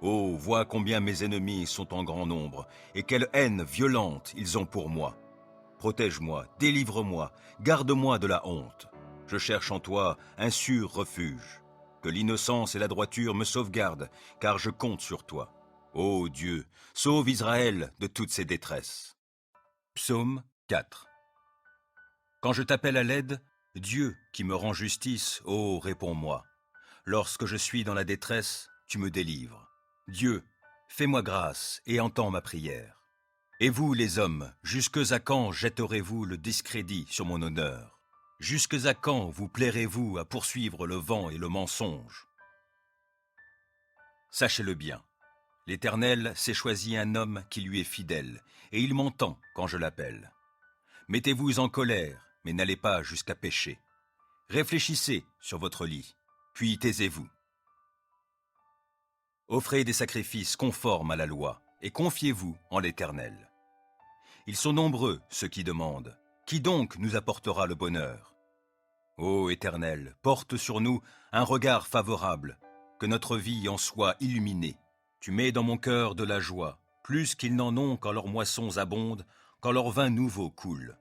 Oh, vois combien mes ennemis sont en grand nombre, et quelle haine violente ils ont pour moi. Protège-moi, délivre-moi, garde-moi de la honte. Je cherche en toi un sûr refuge. Que l'innocence et la droiture me sauvegardent, car je compte sur toi. Ô Dieu, sauve Israël de toutes ses détresses. Psaume 4. Quand je t'appelle à l'aide, Dieu qui me rend justice, ô réponds-moi. Lorsque je suis dans la détresse, tu me délivres. Dieu, fais-moi grâce et entends ma prière. Et vous, les hommes, jusques à quand jetterez-vous le discrédit sur mon honneur? Jusques à quand vous plairez-vous à poursuivre le vent et le mensonge? Sachez-le bien, l'Éternel s'est choisi un homme qui lui est fidèle, et il m'entend quand je l'appelle. Mettez-vous en colère, mais n'allez pas jusqu'à pécher. Réfléchissez sur votre lit, puis taisez-vous. Offrez des sacrifices conformes à la loi, et confiez-vous en l'Éternel. Ils sont nombreux, ceux qui demandent. Qui donc nous apportera le bonheur? Ô Éternel, porte sur nous un regard favorable, que notre vie en soit illuminée. Tu mets dans mon cœur de la joie, plus qu'ils n'en ont quand leurs moissons abondent, quand leur vin nouveau coule.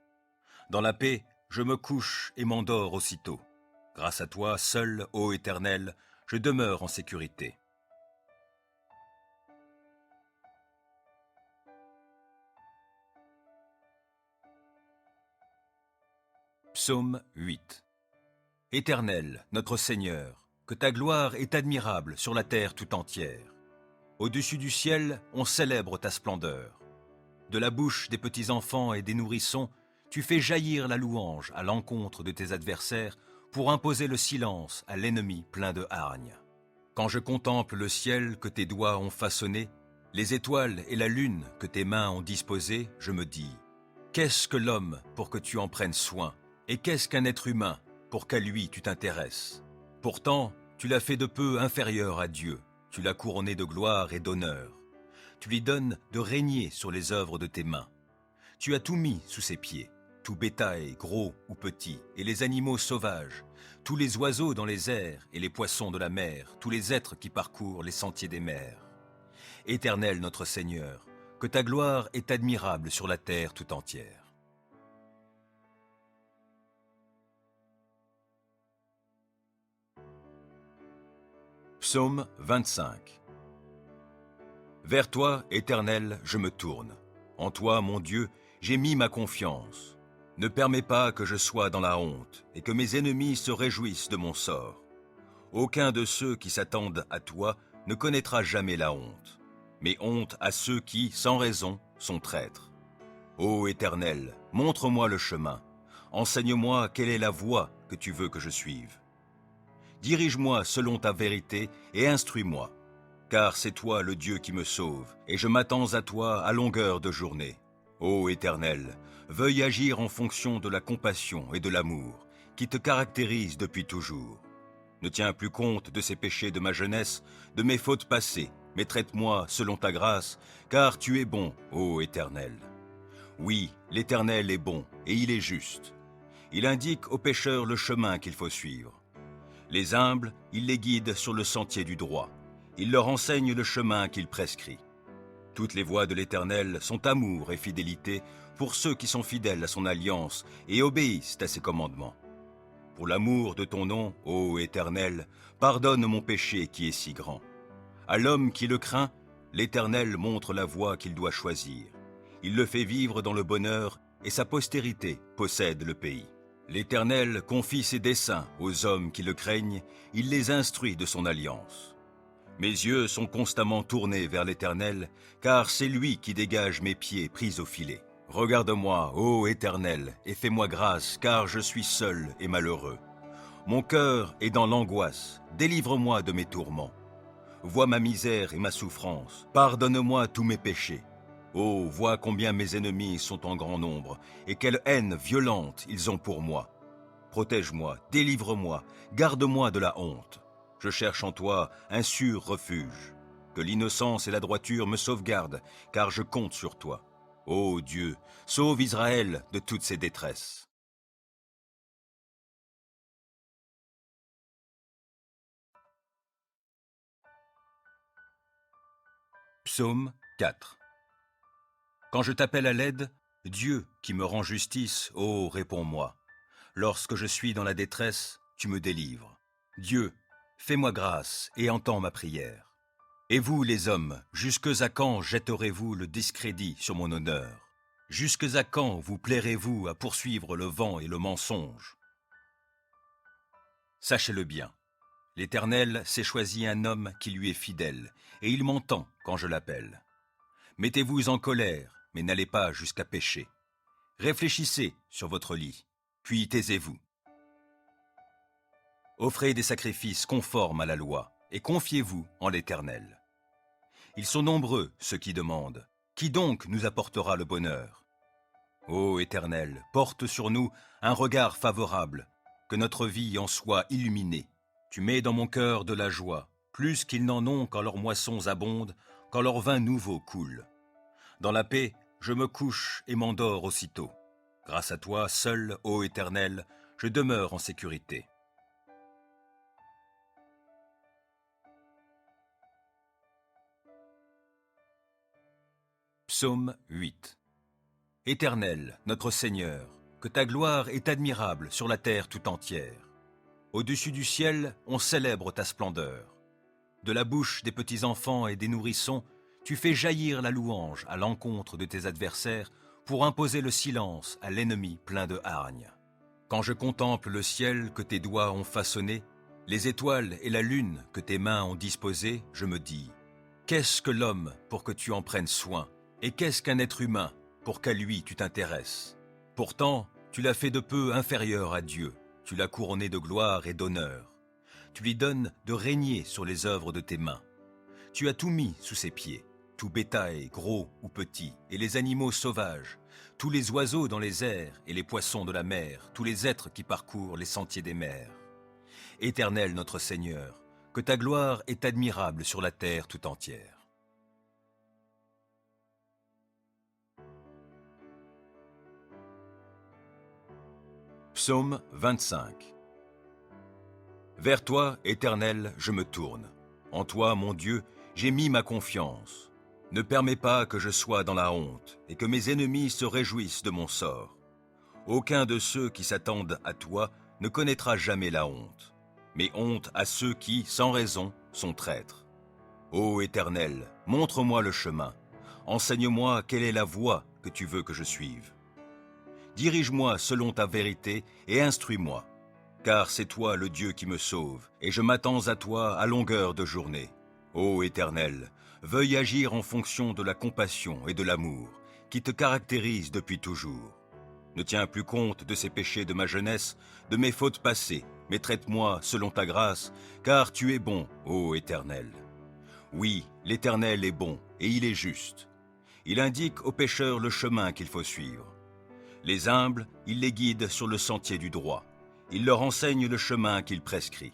Dans la paix, je me couche et m'endors aussitôt. Grâce à toi, seul, ô Éternel, je demeure en sécurité. Psaume 8. Éternel, notre Seigneur, que ta gloire est admirable sur la terre tout entière. Au-dessus du ciel, on célèbre ta splendeur. De la bouche des petits enfants et des nourrissons, tu fais jaillir la louange à l'encontre de tes adversaires pour imposer le silence à l'ennemi plein de hargne. Quand je contemple le ciel que tes doigts ont façonné, les étoiles et la lune que tes mains ont disposées, je me dis, qu'est-ce que l'homme pour que tu en prennes soin? Et qu'est-ce qu'un être humain pour qu'à lui tu t'intéresses? Pourtant, tu l'as fait de peu inférieur à Dieu, tu l'as couronné de gloire et d'honneur. Tu lui donnes de régner sur les œuvres de tes mains. Tu as tout mis sous ses pieds, tout bétail, gros ou petit, et les animaux sauvages, tous les oiseaux dans les airs et les poissons de la mer, tous les êtres qui parcourent les sentiers des mers. Éternel notre Seigneur, que ta gloire est admirable sur la terre tout entière. Psaume 25. Vers toi, Éternel, je me tourne. En toi, mon Dieu, j'ai mis ma confiance. Ne permets pas que je sois dans la honte et que mes ennemis se réjouissent de mon sort. Aucun de ceux qui s'attendent à toi ne connaîtra jamais la honte, mais honte à ceux qui, sans raison, sont traîtres. Ô Éternel, montre-moi le chemin. Enseigne-moi quelle est la voie que tu veux que je suive. Dirige-moi selon ta vérité et instruis-moi, car c'est toi le Dieu qui me sauve, et je m'attends à toi à longueur de journée. Ô Éternel, veuille agir en fonction de la compassion et de l'amour qui te caractérisent depuis toujours. Ne tiens plus compte de ces péchés de ma jeunesse, de mes fautes passées, mais traite-moi selon ta grâce, car tu es bon, ô Éternel. Oui, l'Éternel est bon, et il est juste. Il indique aux pécheurs le chemin qu'il faut suivre. Les humbles, il les guide sur le sentier du droit. Il leur enseigne le chemin qu'il prescrit. Toutes les voies de l'Éternel sont amour et fidélité pour ceux qui sont fidèles à son alliance et obéissent à ses commandements. Pour l'amour de ton nom, ô Éternel, pardonne mon péché qui est si grand. À l'homme qui le craint, l'Éternel montre la voie qu'il doit choisir. Il le fait vivre dans le bonheur et sa postérité possède le pays. L'Éternel confie ses desseins aux hommes qui le craignent, il les instruit de son alliance. Mes yeux sont constamment tournés vers l'Éternel, car c'est lui qui dégage mes pieds pris au filet. Regarde-moi, ô Éternel, et fais-moi grâce, car je suis seul et malheureux. Mon cœur est dans l'angoisse, délivre-moi de mes tourments. Vois ma misère et ma souffrance, pardonne-moi tous mes péchés. Oh, vois combien mes ennemis sont en grand nombre, et quelle haine violente ils ont pour moi. Protège-moi, délivre-moi, garde-moi de la honte. Je cherche en toi un sûr refuge. Que l'innocence et la droiture me sauvegardent, car je compte sur toi. Ô Dieu, sauve Israël de toutes ses détresses. Psaume 4. Quand je t'appelle à l'aide, Dieu qui me rend justice, ô réponds-moi. Lorsque je suis dans la détresse, tu me délivres. Dieu, fais-moi grâce et entends ma prière. Et vous, les hommes, jusque à quand jetterez-vous le discrédit sur mon honneur? Jusque à quand vous plairez-vous à poursuivre le vent et le mensonge? Sachez-le bien, l'Éternel s'est choisi un homme qui lui est fidèle, et il m'entend quand je l'appelle. Mettez-vous en colère, mais n'allez pas jusqu'à pécher. Réfléchissez sur votre lit, puis taisez-vous. Offrez des sacrifices conformes à la loi, et confiez-vous en l'Éternel. Ils sont nombreux, ceux qui demandent. Qui donc nous apportera le bonheur? Ô Éternel, porte sur nous un regard favorable, que notre vie en soit illuminée. Tu mets dans mon cœur de la joie, plus qu'ils n'en ont quand leurs moissons abondent, quand leur vin nouveau coule. Dans la paix, je me couche et m'endors aussitôt. Grâce à toi, seul, ô Éternel, je demeure en sécurité. Psaume 8. Éternel, notre Seigneur, que ta gloire est admirable sur la terre tout entière. Au-dessus du ciel, on célèbre ta splendeur. De la bouche des petits enfants et des nourrissons, tu fais jaillir la louange à l'encontre de tes adversaires pour imposer le silence à l'ennemi plein de hargne. Quand je contemple le ciel que tes doigts ont façonné, les étoiles et la lune que tes mains ont disposées, je me dis, qu'est-ce que l'homme pour que tu en prennes soin? Et qu'est-ce qu'un être humain pour qu'à lui tu t'intéresses? Pourtant, tu l'as fait de peu inférieur à Dieu, tu l'as couronné de gloire et d'honneur. Tu lui donnes de régner sur les œuvres de tes mains. Tu as tout mis sous ses pieds, tout bétail, gros ou petit, et les animaux sauvages, tous les oiseaux dans les airs et les poissons de la mer, tous les êtres qui parcourent les sentiers des mers. Éternel notre Seigneur, que ta gloire est admirable sur la terre tout entière. Psaume 25. Vers toi, Éternel, je me tourne. En toi, mon Dieu, j'ai mis ma confiance. Ne permets pas que je sois dans la honte et que mes ennemis se réjouissent de mon sort. Aucun de ceux qui s'attendent à toi ne connaîtra jamais la honte, mais honte à ceux qui, sans raison, sont traîtres. Ô Éternel, montre-moi le chemin. Enseigne-moi quelle est la voie que tu veux que je suive. Dirige-moi selon ta vérité et instruis-moi, car c'est toi le Dieu qui me sauve, et je m'attends à toi à longueur de journée. Ô Éternel, veuille agir en fonction de la compassion et de l'amour qui te caractérisent depuis toujours. Ne tiens plus compte de ces péchés de ma jeunesse, de mes fautes passées, mais traite-moi selon ta grâce, car tu es bon, ô Éternel. Oui, l'Éternel est bon, et il est juste. Il indique aux pécheurs le chemin qu'il faut suivre. Les humbles, il les guide sur le sentier du droit. Il leur enseigne le chemin qu'il prescrit.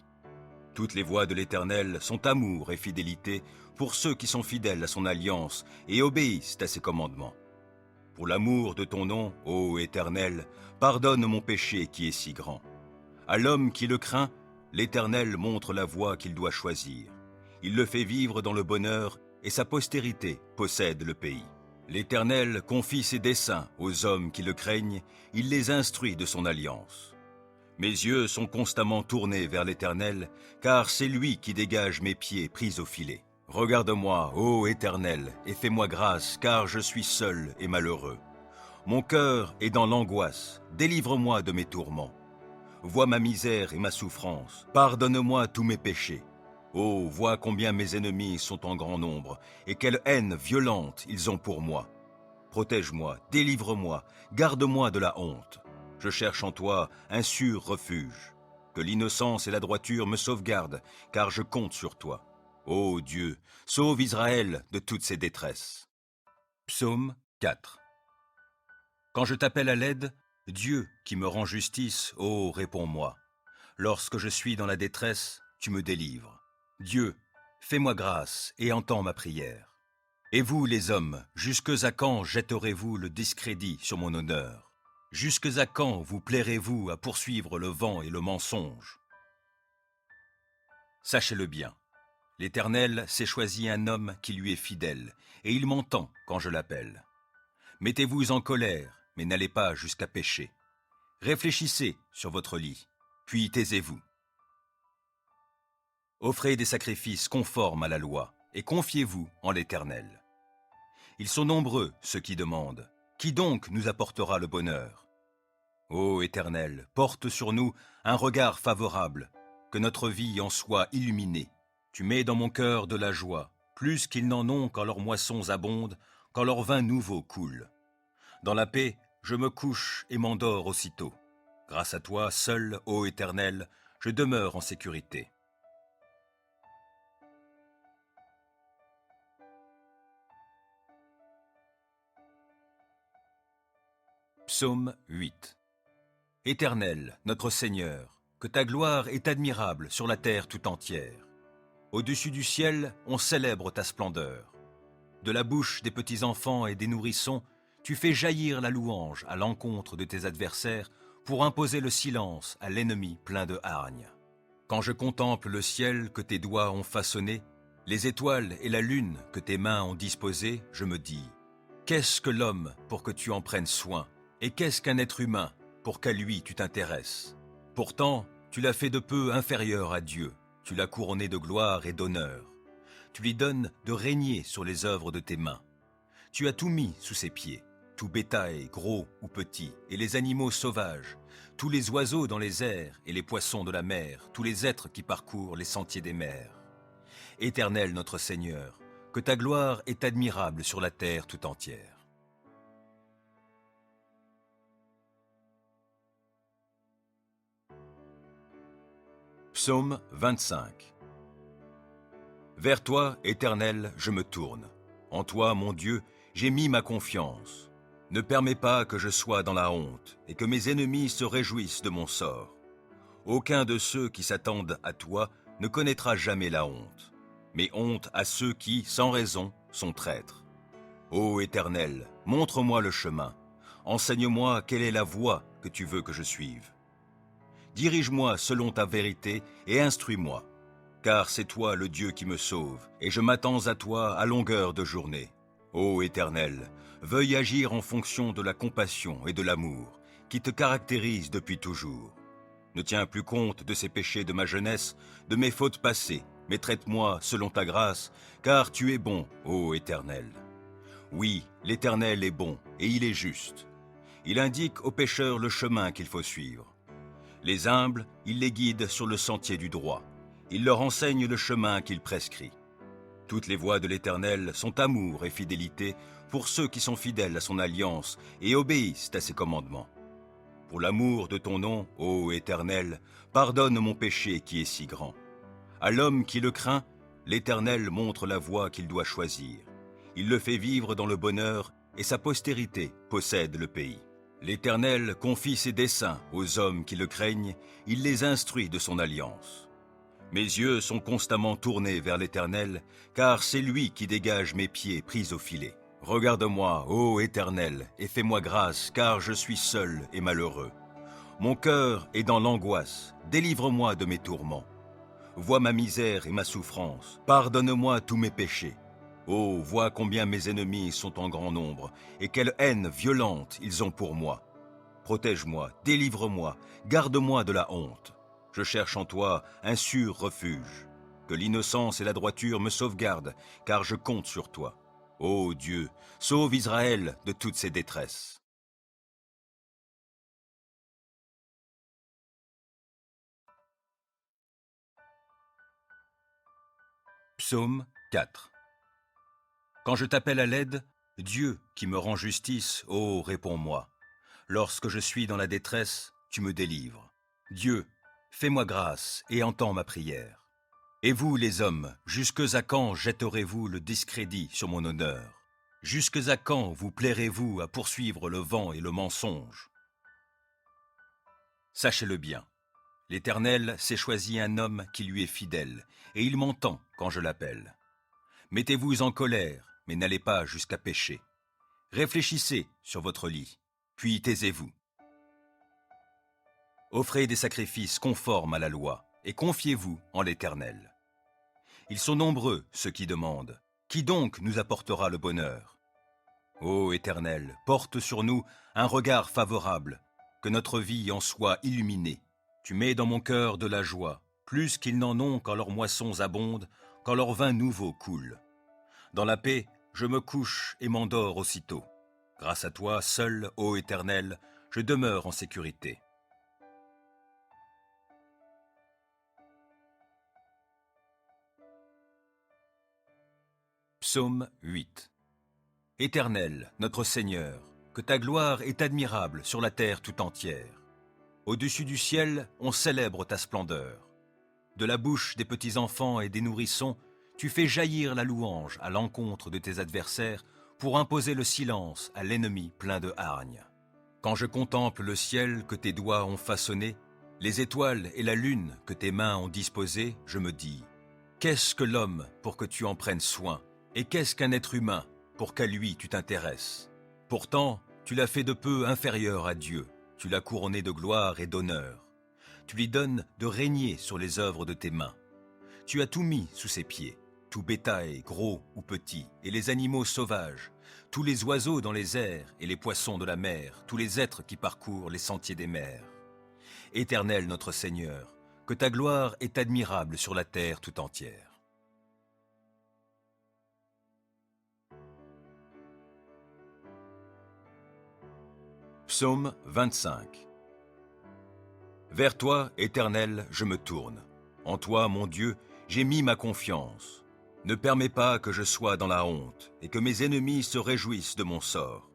Toutes les voies de l'Éternel sont amour et fidélité pour ceux qui sont fidèles à son alliance et obéissent à ses commandements. Pour l'amour de ton nom, ô Éternel, pardonne mon péché qui est si grand. À l'homme qui le craint, l'Éternel montre la voie qu'il doit choisir. Il le fait vivre dans le bonheur et sa postérité possède le pays. L'Éternel confie ses desseins aux hommes qui le craignent, il les instruit de son alliance. Mes yeux sont constamment tournés vers l'Éternel, car c'est lui qui dégage mes pieds pris au filet. Regarde-moi, ô Éternel, et fais-moi grâce, car je suis seul et malheureux. Mon cœur est dans l'angoisse, délivre-moi de mes tourments. Vois ma misère et ma souffrance, pardonne-moi tous mes péchés. Oh, vois combien mes ennemis sont en grand nombre, et quelle haine violente ils ont pour moi. Protège-moi, délivre-moi, garde-moi de la honte. Je cherche en toi un sûr refuge. Que l'innocence et la droiture me sauvegardent, car je compte sur toi. Ô Dieu, sauve Israël de toutes ses détresses. Psaume 4. Quand je t'appelle à l'aide, Dieu qui me rend justice, ô réponds-moi. Lorsque je suis dans la détresse, tu me délivres. Dieu, fais-moi grâce et entends ma prière. Et vous, les hommes, jusque à quand jetterez-vous le discrédit sur mon honneur? Jusque à quand vous plairez-vous à poursuivre le vent et le mensonge? Sachez-le bien, l'Éternel s'est choisi un homme qui lui est fidèle, et il m'entend quand je l'appelle. Mettez-vous en colère, mais n'allez pas jusqu'à pécher. Réfléchissez sur votre lit, puis taisez-vous. Offrez des sacrifices conformes à la loi, et confiez-vous en l'Éternel. Ils sont nombreux, ceux qui demandent. Qui donc nous apportera le bonheur? Ô Éternel, porte sur nous un regard favorable, que notre vie en soit illuminée. Tu mets dans mon cœur de la joie, plus qu'ils n'en ont quand leurs moissons abondent, quand leur vin nouveau coule. Dans la paix, je me couche et m'endors aussitôt. Grâce à toi, seul, ô Éternel, je demeure en sécurité. Psaume 8. Éternel, notre Seigneur, que ta gloire est admirable sur la terre tout entière. Au-dessus du ciel, on célèbre ta splendeur. De la bouche des petits enfants et des nourrissons, tu fais jaillir la louange à l'encontre de tes adversaires pour imposer le silence à l'ennemi plein de hargne. Quand je contemple le ciel que tes doigts ont façonné, les étoiles et la lune que tes mains ont disposées, je me dis, qu'est-ce que l'homme pour que tu en prennes soin? Et qu'est-ce qu'un être humain pour qu'à lui tu t'intéresses? Pourtant, tu l'as fait de peu inférieur à Dieu, tu l'as couronné de gloire et d'honneur. Tu lui donnes de régner sur les œuvres de tes mains. Tu as tout mis sous ses pieds, tout bétail, gros ou petit, et les animaux sauvages, tous les oiseaux dans les airs et les poissons de la mer, tous les êtres qui parcourent les sentiers des mers. Éternel notre Seigneur, que ta gloire est admirable sur la terre tout entière. Psaume 25. Vers toi, Éternel, je me tourne. En toi, mon Dieu, j'ai mis ma confiance. Ne permets pas que je sois dans la honte et que mes ennemis se réjouissent de mon sort. Aucun de ceux qui s'attendent à toi ne connaîtra jamais la honte, mais honte à ceux qui, sans raison, sont traîtres. Ô Éternel, montre-moi le chemin. Enseigne-moi quelle est la voie que tu veux que je suive. Dirige-moi selon ta vérité et instruis-moi, car c'est toi le Dieu qui me sauve, et je m'attends à toi à longueur de journée. Ô Éternel, veuille agir en fonction de la compassion et de l'amour qui te caractérisent depuis toujours. Ne tiens plus compte de ces péchés de ma jeunesse, de mes fautes passées, mais traite-moi selon ta grâce, car tu es bon, ô Éternel. Oui, l'Éternel est bon, et il est juste. Il indique aux pécheurs le chemin qu'il faut suivre. Les humbles, il les guide sur le sentier du droit. Il leur enseigne le chemin qu'il prescrit. Toutes les voies de l'Éternel sont amour et fidélité pour ceux qui sont fidèles à son alliance et obéissent à ses commandements. Pour l'amour de ton nom, ô Éternel, pardonne mon péché qui est si grand. À l'homme qui le craint, l'Éternel montre la voie qu'il doit choisir. Il le fait vivre dans le bonheur et sa postérité possède le pays. L'Éternel confie ses desseins aux hommes qui le craignent, il les instruit de son alliance. Mes yeux sont constamment tournés vers l'Éternel, car c'est lui qui dégage mes pieds pris au filet. Regarde-moi, ô Éternel, et fais-moi grâce, car je suis seul et malheureux. Mon cœur est dans l'angoisse, délivre-moi de mes tourments. Vois ma misère et ma souffrance, pardonne-moi tous mes péchés. Oh, vois combien mes ennemis sont en grand nombre, et quelle haine violente ils ont pour moi. Protège-moi, délivre-moi, garde-moi de la honte. Je cherche en toi un sûr refuge. Que l'innocence et la droiture me sauvegardent, car je compte sur toi. Ô Dieu, sauve Israël de toutes ses détresses. Psaume 4. Quand je t'appelle à l'aide, Dieu qui me rend justice, ô réponds-moi. Lorsque je suis dans la détresse, tu me délivres. Dieu, fais-moi grâce et entends ma prière. Et vous, les hommes, jusque à quand jetterez-vous le discrédit sur mon honneur? Jusque à quand vous plairez-vous à poursuivre le vent et le mensonge? Sachez-le bien, l'Éternel s'est choisi un homme qui lui est fidèle, et il m'entend quand je l'appelle. Mettez-vous en colère, mais n'allez pas jusqu'à pécher. Réfléchissez sur votre lit, puis taisez-vous. Offrez des sacrifices conformes à la loi, et confiez-vous en l'Éternel. Ils sont nombreux, ceux qui demandent. Qui donc nous apportera le bonheur? Ô Éternel, porte sur nous un regard favorable, que notre vie en soit illuminée. Tu mets dans mon cœur de la joie, plus qu'ils n'en ont quand leurs moissons abondent, quand leur vin nouveau coule. Dans la paix, je me couche et m'endors aussitôt. Grâce à toi, seul, ô Éternel, je demeure en sécurité. Psaume 8. Éternel, notre Seigneur, que ta gloire est admirable sur la terre tout entière. Au-dessus du ciel, on célèbre ta splendeur. De la bouche des petits enfants et des nourrissons, tu fais jaillir la louange à l'encontre de tes adversaires pour imposer le silence à l'ennemi plein de hargne. Quand je contemple le ciel que tes doigts ont façonné, les étoiles et la lune que tes mains ont disposées, je me dis, qu'est-ce que l'homme pour que tu en prennes soin? Et qu'est-ce qu'un être humain pour qu'à lui tu t'intéresses? Pourtant, tu l'as fait de peu inférieur à Dieu, tu l'as couronné de gloire et d'honneur. Tu lui donnes de régner sur les œuvres de tes mains. Tu as tout mis sous ses pieds, tout bétail, gros ou petit, et les animaux sauvages, tous les oiseaux dans les airs et les poissons de la mer, tous les êtres qui parcourent les sentiers des mers. Éternel notre Seigneur, que ta gloire est admirable sur la terre tout entière. Psaume 25. Vers toi, Éternel, je me tourne. En toi, mon Dieu, j'ai mis ma confiance. Ne permets pas que je sois dans la honte et que mes ennemis se réjouissent de mon sort.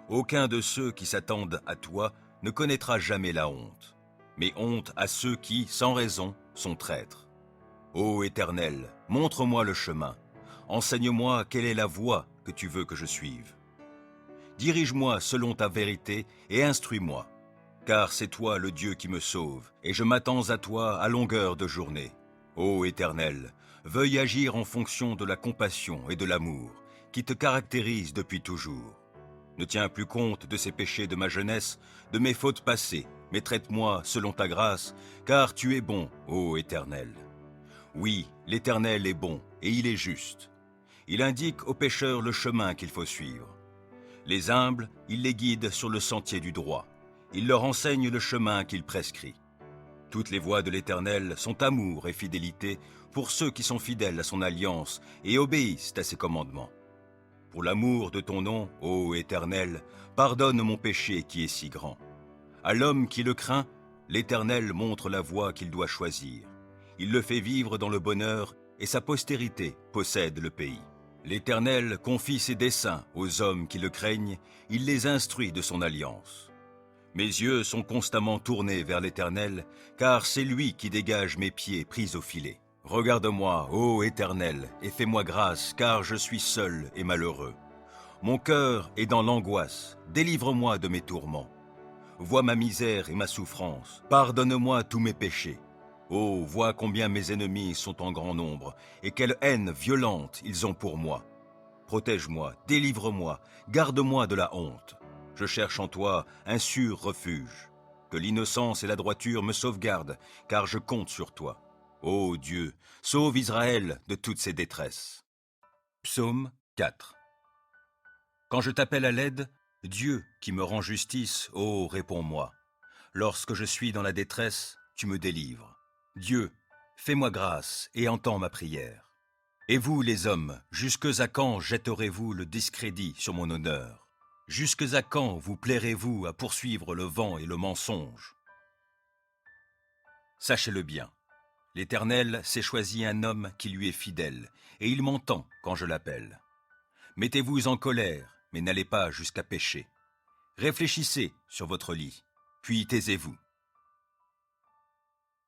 Aucun de ceux qui s'attendent à toi ne connaîtra jamais la honte. Mais honte à ceux qui, sans raison, sont traîtres. Ô Éternel, montre-moi le chemin. Enseigne-moi quelle est la voie que tu veux que je suive. Dirige-moi selon ta vérité et instruis-moi, car c'est toi le Dieu qui me sauve, et je m'attends à toi à longueur de journée. Ô Éternel, veuille agir en fonction de la compassion et de l'amour, qui te caractérisent depuis toujours. Ne tiens plus compte de ces péchés de ma jeunesse, de mes fautes passées, mais traite-moi selon ta grâce, car tu es bon, ô Éternel. Oui, l'Éternel est bon, et il est juste. Il indique aux pécheurs le chemin qu'il faut suivre. Les humbles, il les guide sur le sentier du droit. Il leur enseigne le chemin qu'il prescrit. Toutes les voies de l'Éternel sont amour et fidélité pour ceux qui sont fidèles à son alliance et obéissent à ses commandements. Pour l'amour de ton nom, ô Éternel, pardonne mon péché qui est si grand. À l'homme qui le craint, l'Éternel montre la voie qu'il doit choisir. Il le fait vivre dans le bonheur et sa postérité possède le pays. L'Éternel confie ses desseins aux hommes qui le craignent, il les instruit de son alliance. Mes yeux sont constamment tournés vers l'Éternel, car c'est lui qui dégage mes pieds pris au filet. Regarde-moi, ô Éternel, et fais-moi grâce, car je suis seul et malheureux. Mon cœur est dans l'angoisse, délivre-moi de mes tourments. Vois ma misère et ma souffrance, pardonne-moi tous mes péchés. Oh, vois combien mes ennemis sont en grand nombre, et quelle haine violente ils ont pour moi. Protège-moi, délivre-moi, garde-moi de la honte. Je cherche en toi un sûr refuge. Que l'innocence et la droiture me sauvegardent, car je compte sur toi. Ô Dieu, sauve Israël de toutes ses détresses. Psaume 4. Quand je t'appelle à l'aide, Dieu qui me rend justice, ô réponds-moi. Lorsque je suis dans la détresse, tu me délivres. Dieu, fais-moi grâce et entends ma prière. Et vous, les hommes, jusque à quand jetterez-vous le discrédit sur mon honneur? Jusque à quand vous plairez-vous à poursuivre le vent et le mensonge? Sachez-le bien, l'Éternel s'est choisi un homme qui lui est fidèle, et il m'entend quand je l'appelle. Mettez-vous en colère, mais n'allez pas jusqu'à pécher. Réfléchissez sur votre lit, puis taisez-vous.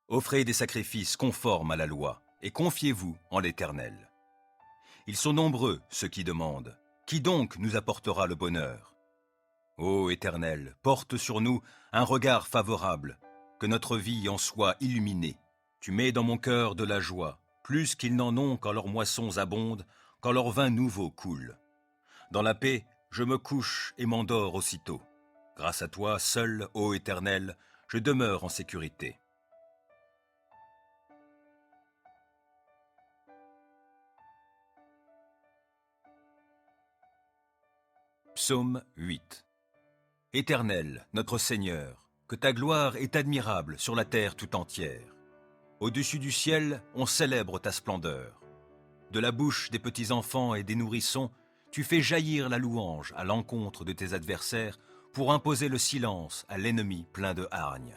Offrez des sacrifices conformes à la loi, et confiez-vous en l'Éternel. Ils sont nombreux, ceux qui demandent. Qui donc nous apportera le bonheur? Ô Éternel, porte sur nous un regard favorable, que notre vie en soit illuminée. Tu mets dans mon cœur de la joie, plus qu'ils n'en ont quand leurs moissons abondent, quand leur vin nouveau coule. Dans la paix, je me couche et m'endors aussitôt. Grâce à toi, seul, ô Éternel, je demeure en sécurité. Psaume 8. Éternel, notre Seigneur, que ta gloire est admirable sur la terre tout entière. Au-dessus du ciel, on célèbre ta splendeur. De la bouche des petits enfants et des nourrissons, tu fais jaillir la louange à l'encontre de tes adversaires pour imposer le silence à l'ennemi plein de hargne.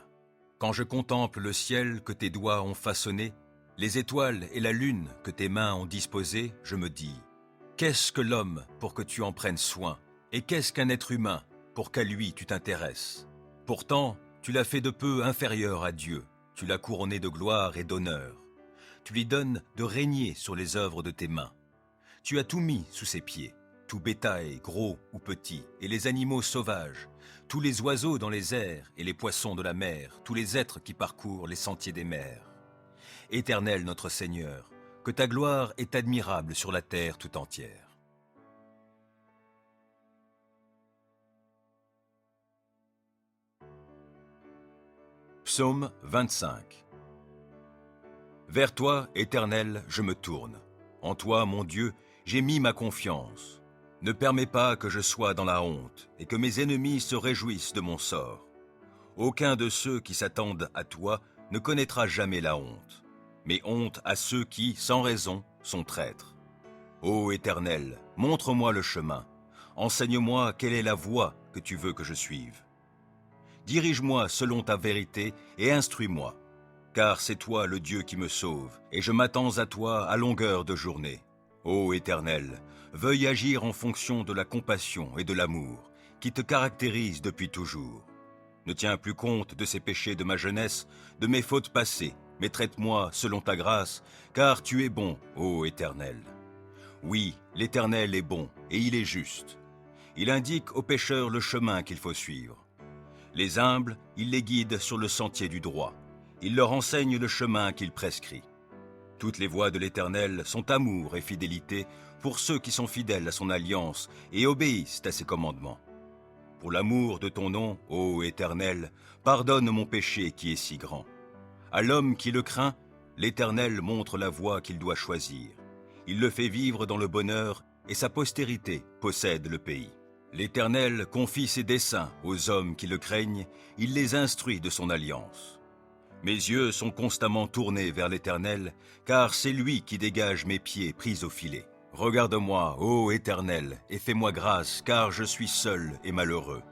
Quand je contemple le ciel que tes doigts ont façonné, les étoiles et la lune que tes mains ont disposées, je me dis, qu'est-ce que l'homme pour que tu en prennes soin? Et qu'est-ce qu'un être humain pour qu'à lui tu t'intéresses? Pourtant, tu l'as fait de peu inférieur à Dieu, tu l'as couronné de gloire et d'honneur. Tu lui donnes de régner sur les œuvres de tes mains. Tu as tout mis sous ses pieds, tout bétail, gros ou petit, et les animaux sauvages, tous les oiseaux dans les airs et les poissons de la mer, tous les êtres qui parcourent les sentiers des mers. Éternel notre Seigneur, que ta gloire est admirable sur la terre tout entière. Psaume 25. Vers toi, Éternel, je me tourne. En toi, mon Dieu, j'ai mis ma confiance. Ne permets pas que je sois dans la honte et que mes ennemis se réjouissent de mon sort. Aucun de ceux qui s'attendent à toi ne connaîtra jamais la honte, mais honte à ceux qui, sans raison, sont traîtres. Ô Éternel, montre-moi le chemin. Enseigne-moi quelle est la voie que tu veux que je suive. Dirige-moi selon ta vérité et instruis-moi, car c'est toi le Dieu qui me sauve, et je m'attends à toi à longueur de journée. Ô Éternel, veuille agir en fonction de la compassion et de l'amour qui te caractérisent depuis toujours. Ne tiens plus compte de ces péchés de ma jeunesse, de mes fautes passées, mais traite-moi selon ta grâce, car tu es bon, ô Éternel. Oui, l'Éternel est bon, et il est juste. Il indique aux pécheurs le chemin qu'il faut suivre. Les humbles, il les guide sur le sentier du droit. Il leur enseigne le chemin qu'il prescrit. Toutes les voies de l'Éternel sont amour et fidélité pour ceux qui sont fidèles à son alliance et obéissent à ses commandements. Pour l'amour de ton nom, ô Éternel, pardonne mon péché qui est si grand. À l'homme qui le craint, l'Éternel montre la voie qu'il doit choisir. Il le fait vivre dans le bonheur et sa postérité possède le pays. L'Éternel confie ses desseins aux hommes qui le craignent, il les instruit de son alliance. Mes yeux sont constamment tournés vers l'Éternel, car c'est lui qui dégage mes pieds pris au filet. Regarde-moi, ô Éternel, et fais-moi grâce, car je suis seul et malheureux.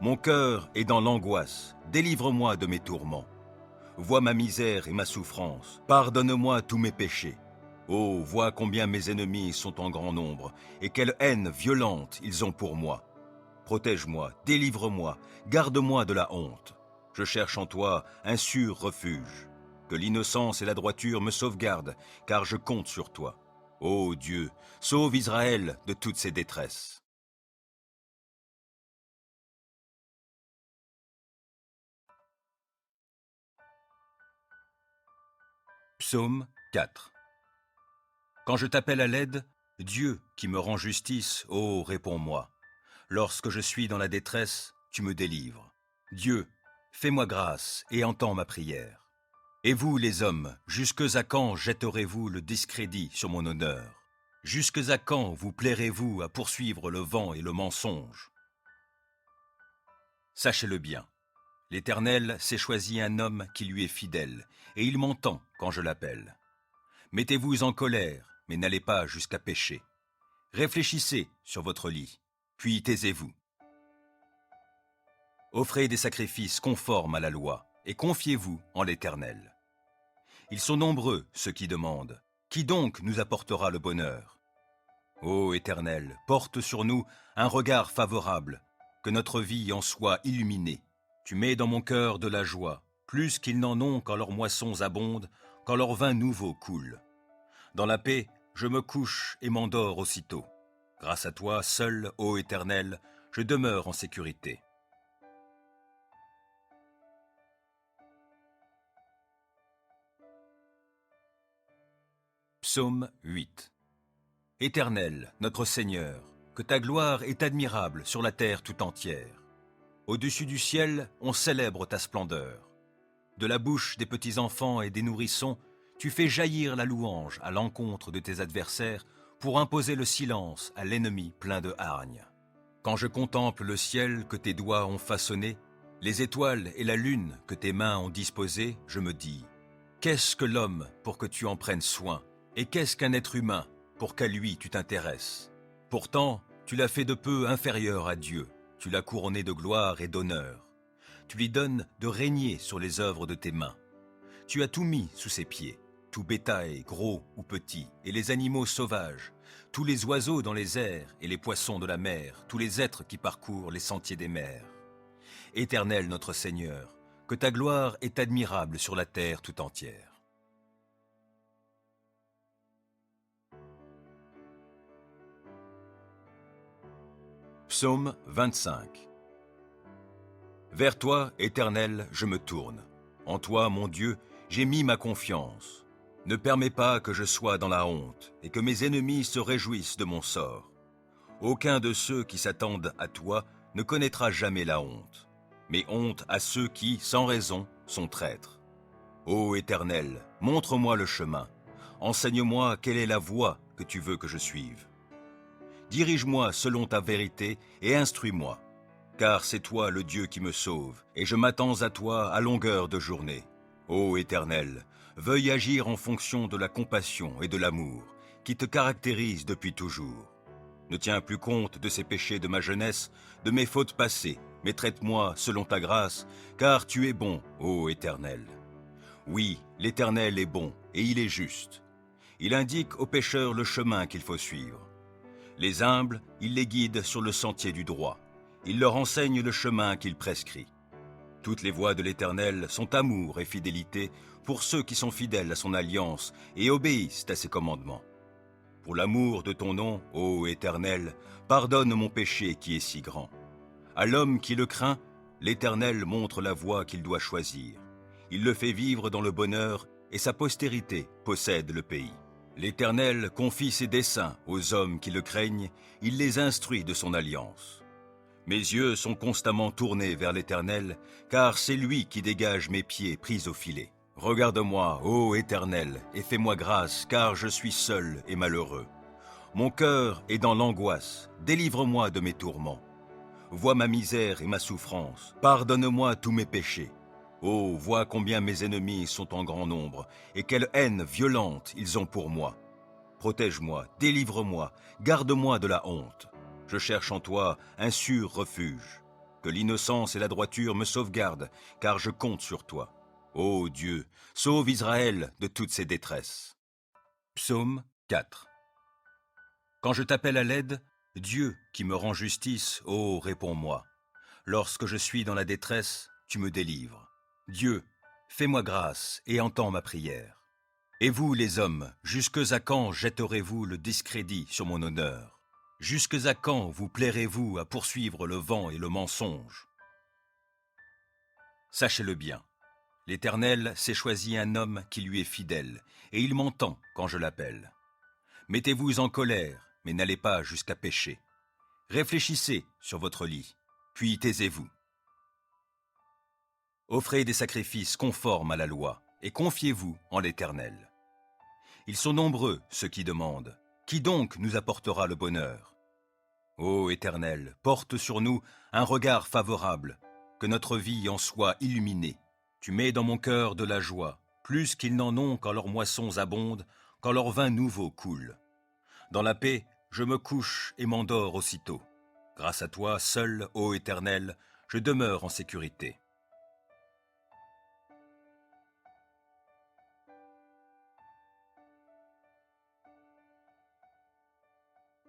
Mon cœur est dans l'angoisse, délivre-moi de mes tourments. Vois ma misère et ma souffrance, pardonne-moi tous mes péchés. Oh, vois combien mes ennemis sont en grand nombre, et quelle haine violente ils ont pour moi. Protège-moi, délivre-moi, garde-moi de la honte. Je cherche en toi un sûr refuge. Que l'innocence et la droiture me sauvegardent, car je compte sur toi. Ô Dieu, sauve Israël de toutes ses détresses. Psaume 4. Quand je t'appelle à l'aide, Dieu qui me rend justice, ô réponds-moi. Lorsque je suis dans la détresse, tu me délivres. Dieu, fais-moi grâce et entends ma prière. Et vous, les hommes, jusque à quand jetterez-vous le discrédit sur mon honneur? Jusque à quand vous plairez-vous à poursuivre le vent et le mensonge? Sachez-le bien, l'Éternel s'est choisi un homme qui lui est fidèle, et il m'entend quand je l'appelle. Mettez-vous en colère, mais n'allez pas jusqu'à pécher. Réfléchissez sur votre lit, puis taisez-vous. Offrez des sacrifices conformes à la loi, et confiez-vous en l'Éternel. Ils sont nombreux, ceux qui demandent. Qui donc nous apportera le bonheur? Ô Éternel, porte sur nous un regard favorable, que notre vie en soit illuminée. Tu mets dans mon cœur de la joie, plus qu'ils n'en ont quand leurs moissons abondent, quand leur vin nouveau coule. Dans la paix, je me couche et m'endors aussitôt. Grâce à toi, seul, ô Éternel, je demeure en sécurité. Psaume 8. Éternel, notre Seigneur, que ta gloire est admirable sur la terre tout entière. Au-dessus du ciel, on célèbre ta splendeur. De la bouche des petits enfants et des nourrissons, tu fais jaillir la louange à l'encontre de tes adversaires pour imposer le silence à l'ennemi plein de hargne. Quand je contemple le ciel que tes doigts ont façonné, les étoiles et la lune que tes mains ont disposées, je me dis, qu'est-ce que l'homme pour que tu en prennes soin? Et qu'est-ce qu'un être humain pour qu'à lui tu t'intéresses? Pourtant, tu l'as fait de peu inférieur à Dieu, tu l'as couronné de gloire et d'honneur. Tu lui donnes de régner sur les œuvres de tes mains. Tu as tout mis sous ses pieds, tout bétail, gros ou petit, et les animaux sauvages, tous les oiseaux dans les airs et les poissons de la mer, tous les êtres qui parcourent les sentiers des mers. Éternel notre Seigneur, que ta gloire est admirable sur la terre tout entière. Psaume 25. Vers toi, Éternel, je me tourne. En toi, mon Dieu, j'ai mis ma confiance. Ne permets pas que je sois dans la honte et que mes ennemis se réjouissent de mon sort. Aucun de ceux qui s'attendent à toi ne connaîtra jamais la honte, mais honte à ceux qui, sans raison, sont traîtres. Ô Éternel, montre-moi le chemin. Enseigne-moi quelle est la voie que tu veux que je suive. Dirige-moi selon ta vérité et instruis-moi, car c'est toi le Dieu qui me sauve, et je m'attends à toi à longueur de journée. Ô Éternel, veuille agir en fonction de la compassion et de l'amour qui te caractérisent depuis toujours. Ne tiens plus compte de ces péchés de ma jeunesse, de mes fautes passées, mais traite-moi selon ta grâce, car tu es bon, ô Éternel. Oui, l'Éternel est bon, et il est juste. Il indique aux pécheurs le chemin qu'il faut suivre. Les humbles, il les guide sur le sentier du droit. Il leur enseigne le chemin qu'il prescrit. Toutes les voies de l'Éternel sont amour et fidélité pour ceux qui sont fidèles à son alliance et obéissent à ses commandements. Pour l'amour de ton nom, ô Éternel, pardonne mon péché qui est si grand. À l'homme qui le craint, l'Éternel montre la voie qu'il doit choisir. Il le fait vivre dans le bonheur et sa postérité possède le pays. L'Éternel confie ses desseins aux hommes qui le craignent, il les instruit de son alliance. Mes yeux sont constamment tournés vers l'Éternel, car c'est lui qui dégage mes pieds pris au filet. Regarde-moi, ô Éternel, et fais-moi grâce, car je suis seul et malheureux. Mon cœur est dans l'angoisse, délivre-moi de mes tourments. Vois ma misère et ma souffrance, pardonne-moi tous mes péchés. Oh, vois combien mes ennemis sont en grand nombre, et quelle haine violente ils ont pour moi. Protège-moi, délivre-moi, garde-moi de la honte. Je cherche en toi un sûr refuge. Que l'innocence et la droiture me sauvegardent, car je compte sur toi. Ô Dieu, sauve Israël de toutes ses détresses. Psaume 4. Quand je t'appelle à l'aide, Dieu qui me rend justice, ô réponds-moi. Lorsque je suis dans la détresse, tu me délivres. Dieu, fais-moi grâce et entends ma prière. Et vous, les hommes, jusque à quand jetterez-vous le discrédit sur mon honneur? Jusque à quand vous plairez-vous à poursuivre le vent et le mensonge? Sachez-le bien, l'Éternel s'est choisi un homme qui lui est fidèle, et il m'entend quand je l'appelle. Mettez-vous en colère, mais n'allez pas jusqu'à pécher. Réfléchissez sur votre lit, puis taisez-vous. Offrez des sacrifices conformes à la loi, et confiez-vous en l'Éternel. Ils sont nombreux, ceux qui demandent. Qui donc nous apportera le bonheur? Ô Éternel, porte sur nous un regard favorable, que notre vie en soit illuminée. Tu mets dans mon cœur de la joie, plus qu'ils n'en ont quand leurs moissons abondent, quand leur vin nouveau coule. Dans la paix, je me couche et m'endors aussitôt. Grâce à toi, seul, ô Éternel, je demeure en sécurité.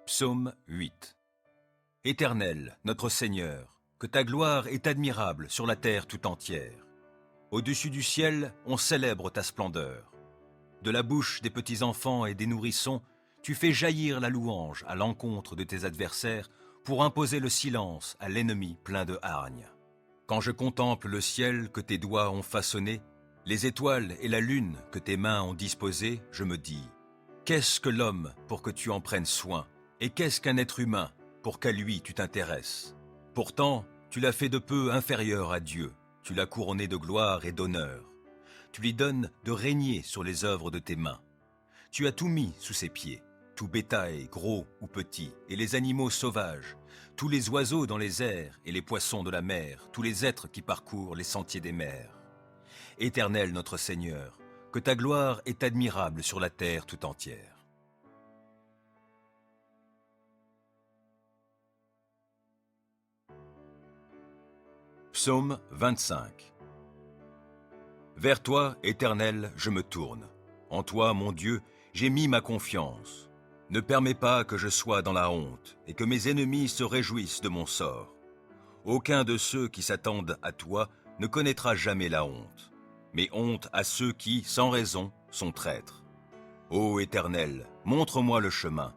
Psaume 8. Éternel, notre Seigneur, que ta gloire est admirable sur la terre tout entière. Au-dessus du ciel, on célèbre ta splendeur. De la bouche des petits enfants et des nourrissons, tu fais jaillir la louange à l'encontre de tes adversaires pour imposer le silence à l'ennemi plein de hargne. Quand je contemple le ciel que tes doigts ont façonné, les étoiles et la lune que tes mains ont disposées, je me dis, qu'est-ce que l'homme pour que tu en prennes soin? Et qu'est-ce qu'un être humain pour qu'à lui tu t'intéresses? Pourtant, tu l'as fait de peu inférieur à Dieu, tu l'as couronné de gloire et d'honneur. Tu lui donnes de régner sur les œuvres de tes mains. Tu as tout mis sous ses pieds, tout bétail, gros ou petit, et les animaux sauvages, tous les oiseaux dans les airs et les poissons de la mer, tous les êtres qui parcourent les sentiers des mers. Éternel notre Seigneur, que ta gloire est admirable sur la terre tout entière. Psaume 25. Vers toi, Éternel, je me tourne. En toi, mon Dieu, j'ai mis ma confiance. Ne permets pas que je sois dans la honte et que mes ennemis se réjouissent de mon sort. Aucun de ceux qui s'attendent à toi ne connaîtra jamais la honte, mais honte à ceux qui, sans raison, sont traîtres. Ô Éternel, montre-moi le chemin.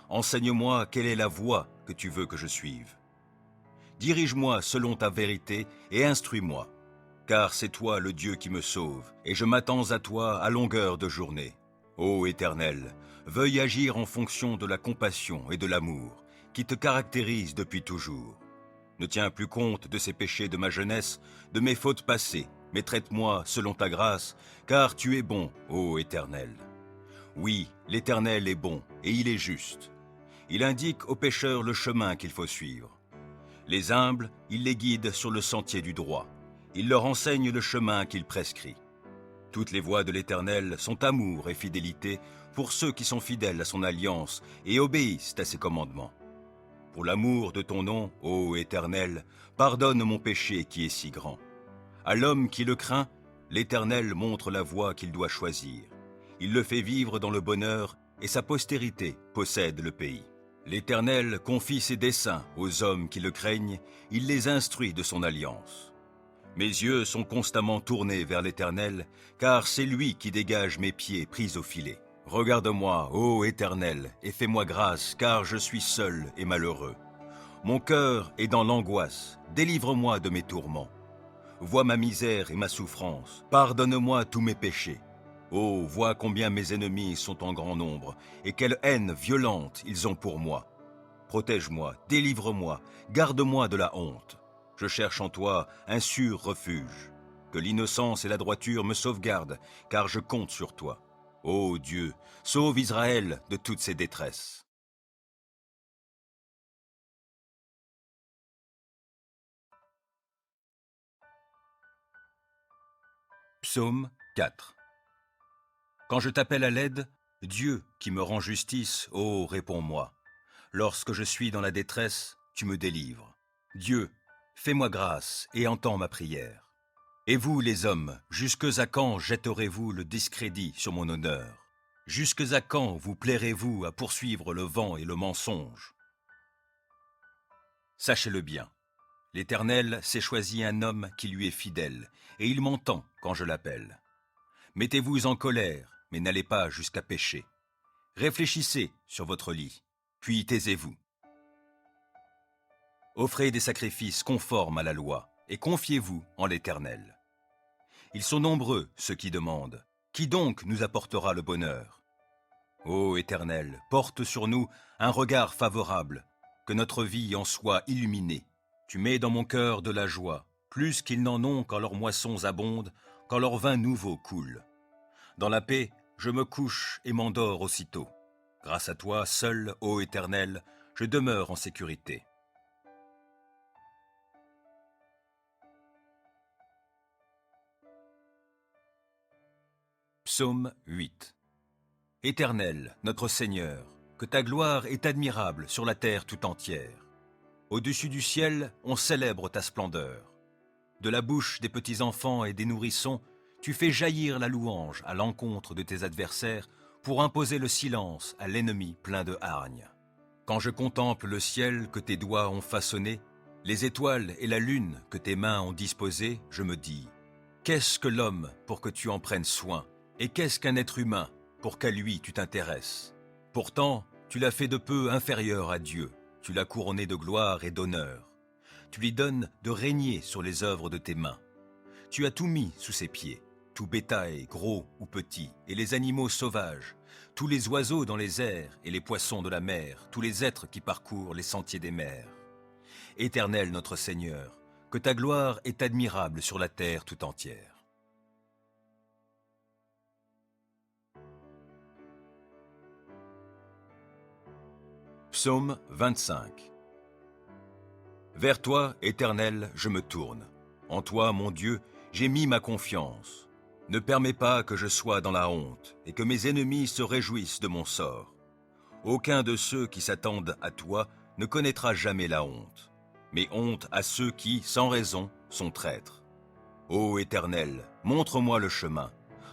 Enseigne-moi quelle est la voie que tu veux que je suive. Dirige-moi selon ta vérité et instruis-moi, car c'est toi le Dieu qui me sauve, et je m'attends à toi à longueur de journée. Ô Éternel, veuille agir en fonction de la compassion et de l'amour, qui te caractérisent depuis toujours. Ne tiens plus compte de ces péchés de ma jeunesse, de mes fautes passées, mais traite-moi selon ta grâce, car tu es bon, ô Éternel. Oui, l'Éternel est bon, et il est juste. Il indique aux pécheurs le chemin qu'il faut suivre. Les humbles, il les guide sur le sentier du droit. Il leur enseigne le chemin qu'il prescrit. Toutes les voies de l'Éternel sont amour et fidélité pour ceux qui sont fidèles à son alliance et obéissent à ses commandements. Pour l'amour de ton nom, ô Éternel, pardonne mon péché qui est si grand. À l'homme qui le craint, l'Éternel montre la voie qu'il doit choisir. Il le fait vivre dans le bonheur et sa postérité possède le pays. L'Éternel confie ses desseins aux hommes qui le craignent, il les instruit de son alliance. Mes yeux sont constamment tournés vers l'Éternel, car c'est lui qui dégage mes pieds pris au filet. Regarde-moi, ô Éternel, et fais-moi grâce, car je suis seul et malheureux. Mon cœur est dans l'angoisse, délivre-moi de mes tourments. Vois ma misère et ma souffrance, pardonne-moi tous mes péchés. Oh, vois combien mes ennemis sont en grand nombre, et quelle haine violente ils ont pour moi. Protège-moi, délivre-moi, garde-moi de la honte. Je cherche en toi un sûr refuge. Que l'innocence et la droiture me sauvegardent, car je compte sur toi. Ô Dieu, sauve Israël de toutes ses détresses. Psaume 4. Quand je t'appelle à l'aide, Dieu qui me rend justice, ô réponds-moi. Lorsque je suis dans la détresse, tu me délivres. Dieu, fais-moi grâce et entends ma prière. Et vous, les hommes, jusque à quand jetterez-vous le discrédit sur mon honneur? Jusque à quand vous plairez-vous à poursuivre le vent et le mensonge? Sachez-le bien, l'Éternel s'est choisi un homme qui lui est fidèle, et il m'entend quand je l'appelle. Mettez-vous en colère, mais n'allez pas jusqu'à pécher. Réfléchissez sur votre lit, puis taisez-vous. Offrez des sacrifices conformes à la loi, et confiez-vous en l'Éternel. Ils sont nombreux, ceux qui demandent. Qui donc nous apportera le bonheur? Ô Éternel, porte sur nous un regard favorable, que notre vie en soit illuminée. Tu mets dans mon cœur de la joie, plus qu'ils n'en ont quand leurs moissons abondent, quand leur vin nouveau coule. Dans la paix, je me couche et m'endors aussitôt. Grâce à toi, seul, ô Éternel, je demeure en sécurité. Psaume 8. Éternel, notre Seigneur, que ta gloire est admirable sur la terre tout entière. Au-dessus du ciel, on célèbre ta splendeur. De la bouche des petits-enfants et des nourrissons, tu fais jaillir la louange à l'encontre de tes adversaires pour imposer le silence à l'ennemi plein de hargne. Quand je contemple le ciel que tes doigts ont façonné, les étoiles et la lune que tes mains ont disposées, je me dis, qu'est-ce que l'homme pour que tu en prennes soin? Et qu'est-ce qu'un être humain pour qu'à lui tu t'intéresses? Pourtant, tu l'as fait de peu inférieur à Dieu, tu l'as couronné de gloire et d'honneur. Tu lui donnes de régner sur les œuvres de tes mains. Tu as tout mis sous ses pieds, tout bétail, gros ou petit, et les animaux sauvages, tous les oiseaux dans les airs et les poissons de la mer, tous les êtres qui parcourent les sentiers des mers. Éternel notre Seigneur, que ta gloire est admirable sur la terre tout entière. Psaume 25. Vers toi, Éternel, je me tourne. En toi, mon Dieu, j'ai mis ma confiance. Ne permets pas que je sois dans la honte et que mes ennemis se réjouissent de mon sort. Aucun de ceux qui s'attendent à toi ne connaîtra jamais la honte, mais honte à ceux qui, sans raison, sont traîtres. Ô Éternel, montre-moi le chemin.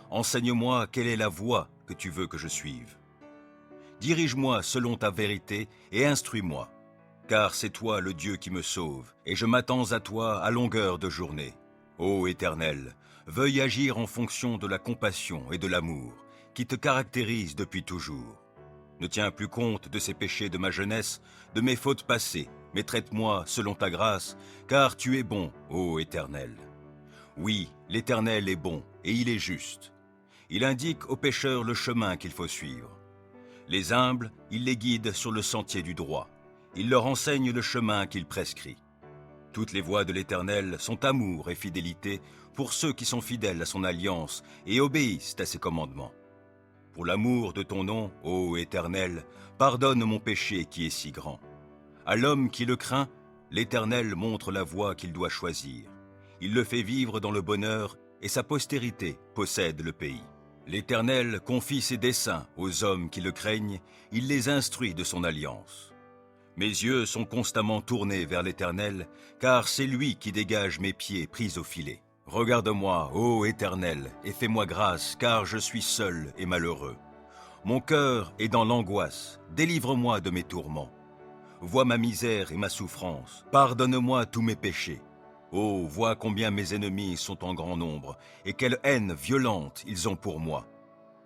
Enseigne-moi quelle est la voie que tu veux que je suive. Dirige-moi selon ta vérité et instruis-moi, car c'est toi le Dieu qui me sauve, et je m'attends à toi à longueur de journée. Ô Éternel, veuille agir en fonction de la compassion et de l'amour qui te caractérisent depuis toujours. Ne tiens plus compte de ces péchés de ma jeunesse, de mes fautes passées, mais traite-moi selon ta grâce, car tu es bon, ô Éternel. Oui, l'Éternel est bon, et il est juste. Il indique aux pécheurs le chemin qu'il faut suivre. Les humbles, il les guide sur le sentier du droit. Il leur enseigne le chemin qu'il prescrit. Toutes les voies de l'Éternel sont amour et fidélité pour ceux qui sont fidèles à son alliance et obéissent à ses commandements. Pour l'amour de ton nom, ô Éternel, pardonne mon péché qui est si grand. À l'homme qui le craint, l'Éternel montre la voie qu'il doit choisir. Il le fait vivre dans le bonheur et sa postérité possède le pays. L'Éternel confie ses desseins aux hommes qui le craignent, il les instruit de son alliance. Mes yeux sont constamment tournés vers l'Éternel, car c'est lui qui dégage mes pieds pris au filet. Regarde-moi, ô Éternel, et fais-moi grâce, car je suis seul et malheureux. Mon cœur est dans l'angoisse, délivre-moi de mes tourments. Vois ma misère et ma souffrance, pardonne-moi tous mes péchés. Oh, vois combien mes ennemis sont en grand nombre, et quelle haine violente ils ont pour moi.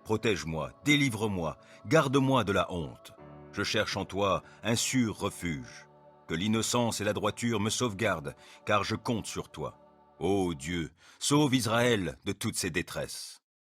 Protège-moi, délivre-moi, garde-moi de la honte. Je cherche en toi un sûr refuge. Que l'innocence et la droiture me sauvegardent, car je compte sur toi. Ô Dieu, sauve Israël de toutes ses détresses.